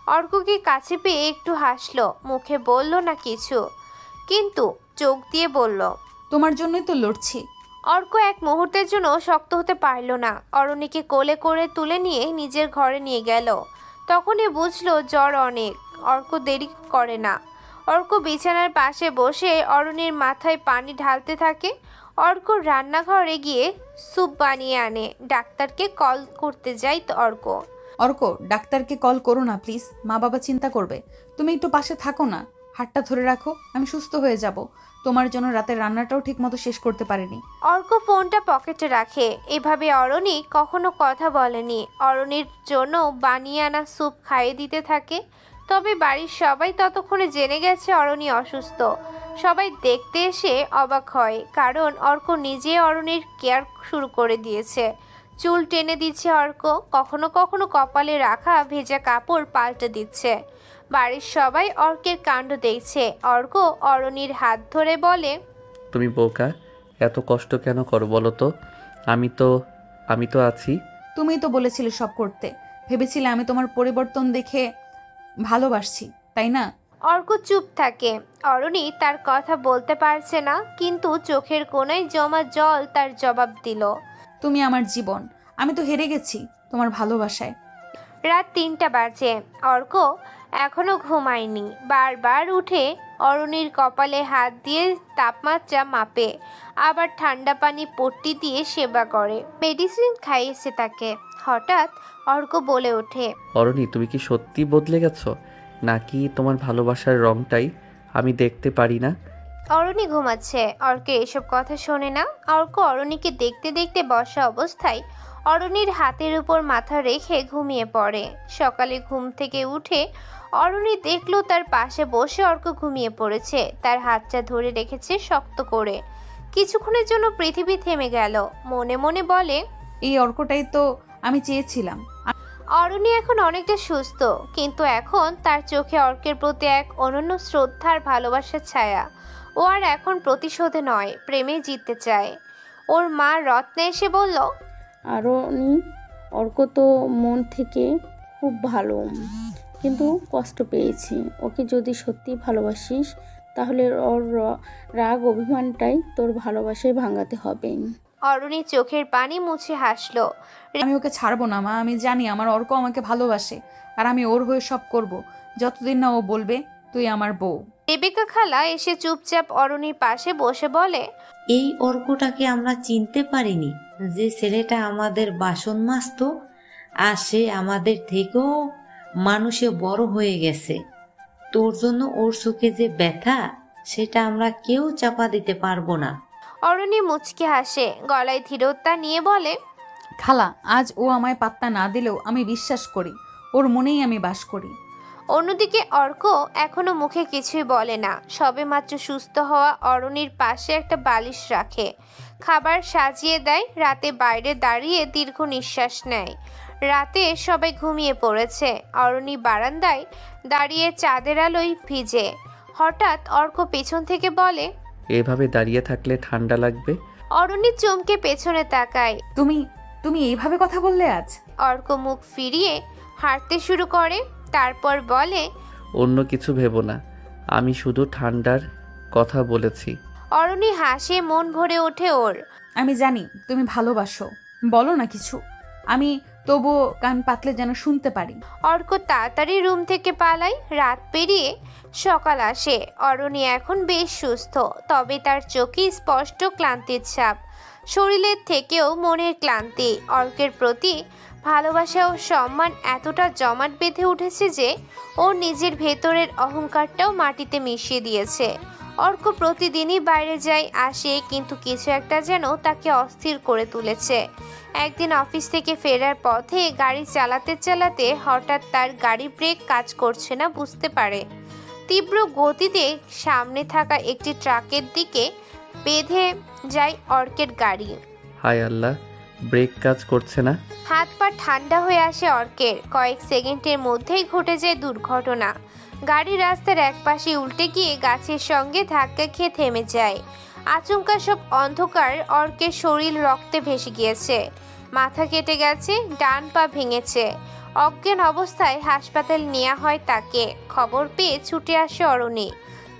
অর্ককে কাছে পেয়ে একটু হাসলো, মুখে বলল না কিছু। কিন্তু চোখ দিয়ে বলল, তোমার জন্যই তো লড়ছি। অর্ক এক মুহূর্তের জন্য শক্ত হতে পারল না। অরণিকে কোলে করে তুলে নিয়ে নিজের ঘরে নিয়ে গেল। তখনই বুঝলো জ্বর অনেক। অর্ক দেরি করে না। অর্ক বিছানার পাশে বসে অরণির মাথায় পানি ঢালতে থাকে। অর্ক রান্নাঘরে গিয়ে স্যুপ বানিয়ে আনে। ডাক্তারকে কল করতে যায় অর্ক। অর্ক, ডাক্তারকে কল করো না প্লিজ, মা বাবা চিন্তা করবে। তুমি একটু পাশে থাকো না, হাতটা ধরে রাখো, আমি সুস্থ হয়ে যাব। তোমার জন্য রাতের রান্নাটাও ঠিকমতো শেষ করতে পারিনি। অর্ক ফোনটা পকেটে রাখে। এভাবে অরণি কখনো কথা বলেনি। অরণির জন্য বানিয়ে আনা স্যুপ খাইয়ে দিতে থাকে। তবে বাড়ির সবাই ততক্ষণে জেনে গেছে অরণি অসুস্থ। সবাই দেখতে এসে অবাক হয়, কারণ অর্ক নিজে অরণির কেয়ার শুরু করে দিয়েছে। চুল টেনে দিচ্ছে অর্ক, কখনো কখনো কপালে রাখা ভেজা কাপড় পাল্টে দিচ্ছে। বাড়ির সবাই অর্কের কাণ্ড দেখছে। অর্ক অরণির হাত ধরে বলে, তুমি বোকা, এত কষ্ট কেন করো বলো তো? আমি তো আছি। তুমিই তো বলেছিলে সব করতে। ভেবেছিলে আমি তোমার পরিবর্তন দেখে ভালোবাসছি, তাই না? অর্ক চুপ থাকে। অরণি তার কথা বলতে পারছে না, কিন্তু চোখের কোণায় জমা জল তার জবাব দিল, তুমি আমার জীবন। আমি তো হেরে গেছি তোমার ভালোবাসায়। রাত ৩টা বাজে। অর্ক এখনো ঘুমায়নি। বারবার উঠে অরণির কপালে হাত দিয়ে তাপমাত্রা মাপে, আবার ঠান্ডা পানি পট্টি দিয়ে সেবা করে, মেডিসিন খাইয়েছে তাকে। হঠাৎ অর্ক বলে ওঠে, অরণি, তুমি কি সত্যি বদলে গেছো, নাকি তোমার ভালোবাসার রংটাই আমি দেখতে পারি না? অরণি ঘুমাচ্ছে। অর্কের এসব কথা শোনে না। অর্ক অরণিকে দেখতে দেখতে বসা অবস্থায় অরণির হাতের উপর মাথা রেখে ঘুমিয়ে পড়ে। সকালে ঘুম থেকে উঠে অরণি দেখলো তার পাশে বসে অর্ক ঘুমিয়ে পড়েছে। তার হাতটা ধরে রেখেছে শক্ত করে। কিছুক্ষণের জন্য পৃথিবী থেমে গেল। মনে মনে বলে, এই অর্কটাই তো আমি চেয়েছিলাম। অরণি এখন অনেকটা সুস্থ, কিন্তু এখন তার চোখে অর্কের প্রতি এক অনন্য শ্রদ্ধার ভালোবাসার ছায়া। ও আর এখন প্রতিশোধে নয়, প্রেমে জিততে চায়। ওর মা রত্না এসে বলল, আরনি, অর্ক তো মন থেকে খুব ভালো, কিন্তু কষ্ট পেয়েছি। ওকে যদি সত্যি ভালোবাসিস, তাহলে ওর রাগ অভিমানটাই তোর ভালোবাসায় ভাঙাতে হবে। অরণি চোখের পানি মুছে হাসলো। আমি ওকে ছাড়বো না মা, আমি জানি আমার অর্ক আমাকে ভালোবাসে, আর আমি ওর হয়ে সব করব, যতদিন না ও বলবে তুই আমার বউ। রেবেকা খালা এসে চুপচাপ অরণির পাশে বসে বলে, এই অর্কটাকে আমরা চিনতে পারিনি, যে ছেলেটা আমাদের বাসন মাজতো, আর সে আমাদের থেকেও মানুষে বড় হয়ে গেছে। তোর জন্য ওর চোখে যে ব্যথা, সেটা আমরা কেউ চাপা দিতে পারবো না। অরণি মুচকে হাসে, গলায় ধীরতা নিয়ে বলে, খালা, আজ ও আমায় পাত্তা না দিলেও আমি বিশ্বাস করি ওর মনেই আমি বাস করি। অন্যদিকে অর্ক এখনো মুখে কিছুই বলে না। সবে মাত্র সুস্থ হওয়া অরণির পাশে একটা বালিশ রাখে, খাবার সাজিয়ে দেয়। রাতে বাইরে দাঁড়িয়ে দীর্ঘ নিঃশ্বাস নেয়। রাতে সবাই ঘুমিয়ে পড়েছে। অরণি বারান্দায় দাঁড়িয়ে চাঁদের আলোয় ভিজে। হঠাৎ অর্ক পেছন থেকে বলে, এভাবে দাঁড়িয়ে থাকলে ঠান্ডা লাগবে। অরণি চমকে পেছনে তাকায়। তুমি এইভাবে কথা বললে আজ? অর্ক মুখ ফিরিয়ে হাঁটতে শুরু করে, তারপর বলে, অন্য কিছু ভেবো না, আমি শুধু ঠান্ডার কথা বলেছি। অরণি হাসে, মন ভরে ওঠে ওর। আমি জানি তুমি ভালোবাসো, বলো না কিছু, আমি তবুও কান পাতলে যেন শুনতে পারি। অর্ক তাড়াতাড়ি রুম থেকে পালায়। রাত পেরিয়ে সকাল আসে। অরণি এখন বেশ সুস্থ, তবে তার চোখে স্পষ্ট ক্লান্তির ছাপ। শরীরের থেকেও মনের ক্লান্তি। অর্কের প্রতি ভালোবাসা ও সম্মান এতটা জমাট বেঁধে উঠেছে যে ও নিজের ভেতরের অহংকারটাও মাটিতে মিশিয়ে দিয়েছে। অর্ক প্রতিদিনই বাইরে যায় আসে, কিন্তু কিছু একটা যেন তাকে অস্থির করে তুলেছে। একদিন অফিস থেকে ফেরার পথে গাড়ি চালাতে চালাতে হঠাৎ তার গাড়ি ব্রেক কাজ করছে না বুঝতে পারে। তীব্র গতিতে সামনে থাকা একটি ট্রাকের দিকে বেঁধে যায় অর্কের গাড়ি। হায় আল্লাহ, ব্রেক কাজ করছে না। হাত পা ঠান্ডা হয়ে আসে অর্কের। কয়েক সেকেন্ডের মধ্যেই ঘটে যায় দুর্ঘটনা। গাড়ি রাস্তার একপাশে উল্টে গিয়ে গাছের সঙ্গে ধাক্কা খেয়ে থেমে যায়। আচমকা সব অন্ধকার। অর্কের শরীর রক্তে ভেসে গিয়েছে, মাথা কেটে গেছে, ডান পা ভেঙেছে। অজ্ঞান অবস্থায় হাসপাতাল নেওয়া হয় তাকে। খবর পেয়ে ছুটে আসে অরণি।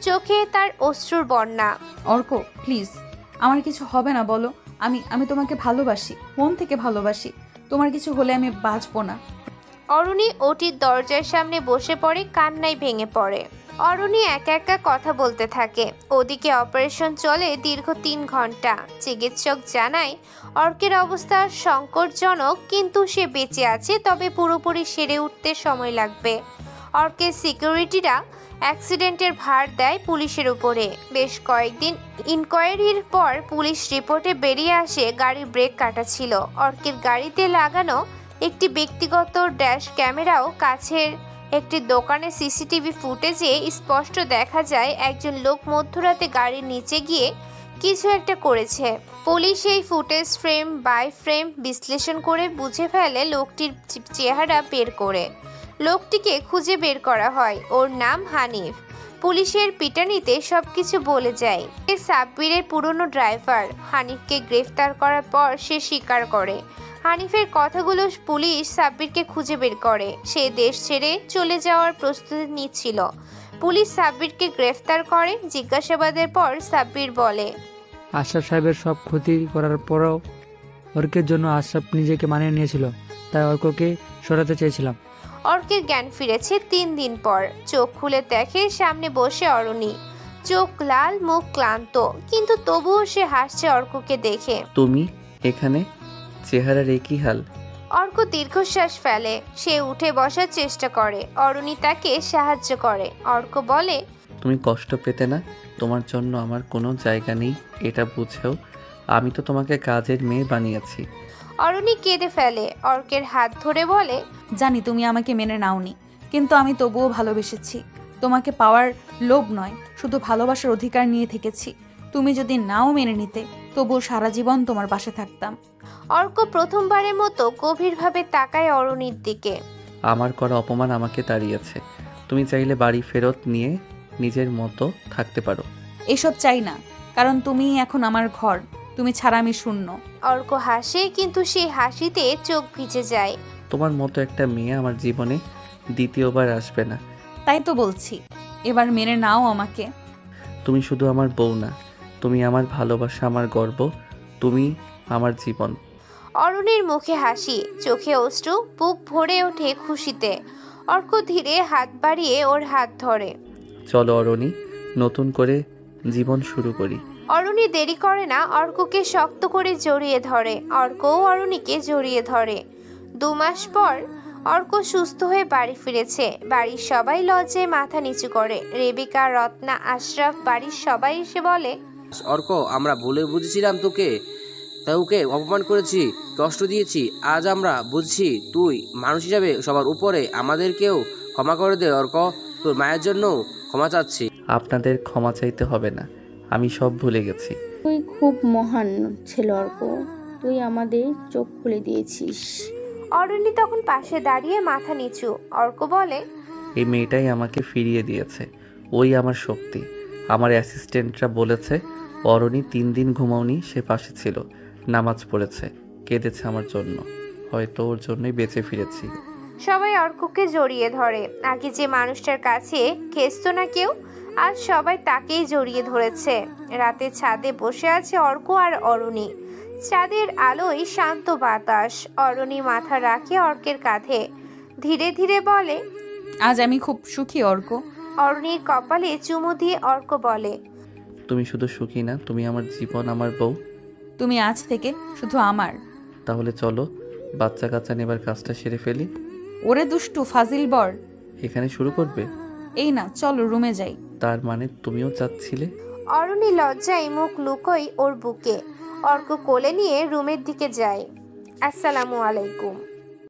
চোখে তার অশ্রুর বন্যা। অর্ক প্লিজ, আমার কিছু হবে না বলো। আমি তোমাকে ভালোবাসি, মন থেকে ভালোবাসি। তোমার কিছু হলে আমি বাঁচবো না। অরুণী ওটির দরজার সামনে বসে পড়ে, কান্নায় ভেঙে পড়ে। অরুণী একা একা কথা বলতে থাকে। ওদিকে অপারেশন চলে দীর্ঘ 3 ঘন্টা। চিকিৎসক জানায় অর্কের অবস্থা সংকটজনক, কিন্তু সে বেঁচে আছে, তবে পুরোপুরি সেরে উঠতে সময় লাগবে। অর্কের সিকিউরিটিরা অ্যাক্সিডেন্টের ভার দেয় পুলিশের উপরে। বেশ কয়েকদিন ইনকোয়ারির পর পুলিশ রিপোর্টে বেরিয়ে আসে গাড়ির ব্রেক কাটা ছিল। অর্কের গাড়িতে লাগানো একটি ব্যক্তিগত ড্যাশ ক্যামেরাও কাছের একটি দোকানের সিসিটিভি ফুটেজে স্পষ্ট দেখা যায় একজন লোক মধ্যরাতে গাড়ির নিচে গিয়ে কিছু একটা করেছে। পুলিশ এই ফুটেজ ফ্রেম বাই ফ্রেম বিশ্লেষণ করে বুঝে ফেলে লোকটির চেহারা বের করে। লোকটিকে খুঁজে বের করা হয়। ওর নাম হানিফ। পুলিশের পিটানিতে সবকিছু বলে যায়। সাব্বিরের পুরনো ড্রাইভার। হানিফকে গ্রেফতার করার পর সে স্বীকার করে। হানিফের কথাগুলো পুলিশ সাব্বিরকে খুঁজে বের করে। সে দেশ ছেড়ে চলে যাওয়ার প্রস্তুতি নিচ্ছিল। পুলিশ সাব্বিরকে গ্রেফতার করে। জিজ্ঞাসাবাদের পর সাব্বির বলে, আশরাফ সাহেবের সব ক্ষতি করার পরও অর্কের জন্য আশরাফ নিজেকে মানিয়ে নিয়েছিল, তাই অর্ককে সরাতে চেয়েছিলাম। অর্কের জ্ঞান ফিরেছে 3 দিন পর। চোখ খুলে দেখে সামনে বসে অরুণী। চোখ লাল, মুখ ক্লান্ত, কিন্তু তবুও সে হাসছে অর্ককে দেখে। তুমি এখানে? চেহারার একই হাল। অর্ক দীর্ঘশ্বাস ফেলে। সে উঠে বসার চেষ্টা করে। অরুণী তাকে সাহায্য করে। অর্ক বলে, তুমি কষ্ট পেতে না, তোমার জন্য আমার কোনো জায়গা নেই এটা বুঝেও আমি তো তোমাকে কাজের মেয়ে বানিয়েছি। অরুণী কেঁদে ফেলে। অর্কের হাত ধরে বলে, জানি তুমি আমাকে মেনে নাওনি, কিন্তু আমি তবুও ভালোবেসেছি। তোমাকে পাওয়ার লোভ নয়, শুধু ভালোবাসার অধিকার নিয়ে থেকেছি। তুমি যদি নাও মেনে নিতে, তবুও সারা জীবন তোমার পাশে থাকতাম। অর্ক প্রথমবারের মতো গভীরভাবে তাকায় অরুণীর দিকে। আমার করা অপমান আমাকে তাড়িয়েছে। তুমি চাইলে বাড়ি ফেরত নিয়ে নিজের মতো থাকতে পারো। এসব চাই না, কারণ তুমি এখন আমার ঘর। তুমি ছাড়া আমি শূন্য। অর্ক হাসে, কিন্তু সেই হাসিতে চোখ ভিজে যায়। তোমার মতো একটা মেয়ে আমার জীবনে দ্বিতীয়বার আসবে না। তাই তো বলছি, এবার মেনে নাও আমাকে। তুমি শুধু আমার বউ না, তুমি আমার ভালোবাসা, আমার গর্ব, তুমি আমার জীবন। অরুণীর মুখে হাসি, চোখে অশ্রু, বুক ভরে ওঠে খুশিতে। অর্ক ধীরে হাত বাড়িয়ে ওর হাত ধরে। চলো অরণি, নতুন করে জীবন শুরু করি। অরুণী দেরি করে না, অর্ককে শক্ত করে জড়িয়ে ধরে। অর্কও অরুণীকে জড়িয়ে ধরে। 2 মাস পর অর্ক সুস্থ হয়ে বাড়ি ফিরেছে। বাড়ির সবাই লজ্জায় মাথা নিচু করে। রেবিকা, রত্না, আশরাফ, বাড়ির সবাই এসে বলে, অর্ক, আমরা ভুলে বুঝেছিলাম তোকে, তাই ওকে অপমান করেছি, কষ্ট দিয়েছি। আজ আমরা বুঝছি তুই মানুষ হিসাবে সবার উপরে। আমাদেরকেও ক্ষমা করে দে অর্ক, তোর মায়ের জন্য ক্ষমা চাচ্ছি। আপনাদের ক্ষমা চাইতে হবে না, আমি সব ভুলে গেছি। তুই খুব মহান ছেলে অর্ক, তুই আমাদের চোখ খুলে দিয়েছিস। অরুণী তখন পাশে দাঁড়িয়ে মাথা নিচু। অর্ক বলে, এই মেয়েটাই আমাকে ফিরিয়ে দিয়েছে, ওই আমার শক্তি। আমার অ্যাসিস্ট্যান্টরা বলেছে অরণি 3 দিন ঘুমাওনি, সে পাশে ছিল, নামাজ পড়েছে, কেঁদেছে আমার জন্য। হয়তো ওর জন্যই বেঁচে ফিরেছি। সবাই অর্ককে জড়িয়ে ধরে। আগে যে মানুষটার কাছে খেসতো না কেউ, আজ সবাই তাকেই জড়িয়ে ধরেছে। রাতে ছাদে বসে আছে অর্ক আর অরুণী। চাঁদের আলোয় শান্ত বাতাস। অরুণী মাথা রাখে অর্কের কাঁধে, ধীরে ধীরে বলে, আজ আমি খুব সুখী অর্ক। অরুণীর কপালে চুমু দিয়ে অর্ক বলে, তুমি শুধু সুখী না, তুমি আমার জীবন, আমার বউ। তুমি আজ থেকে শুধু আমার। তাহলে চলো বাচ্চা কাচ্চা নেবার কাজটা সেরে ফেলি। ওরে দুষ্টু ফাজিল বর, এখানে শুরু করবে? এই না, চলো রুমে যাই। তার মানে তুমিও চাচ্ছিলে? অরুণী লজ্জায় মুখ লুকোয় ওর বুকে। অর্ক কোলে নিয়ে রুমের দিকে যায়। আসসালামু আলাইকুম।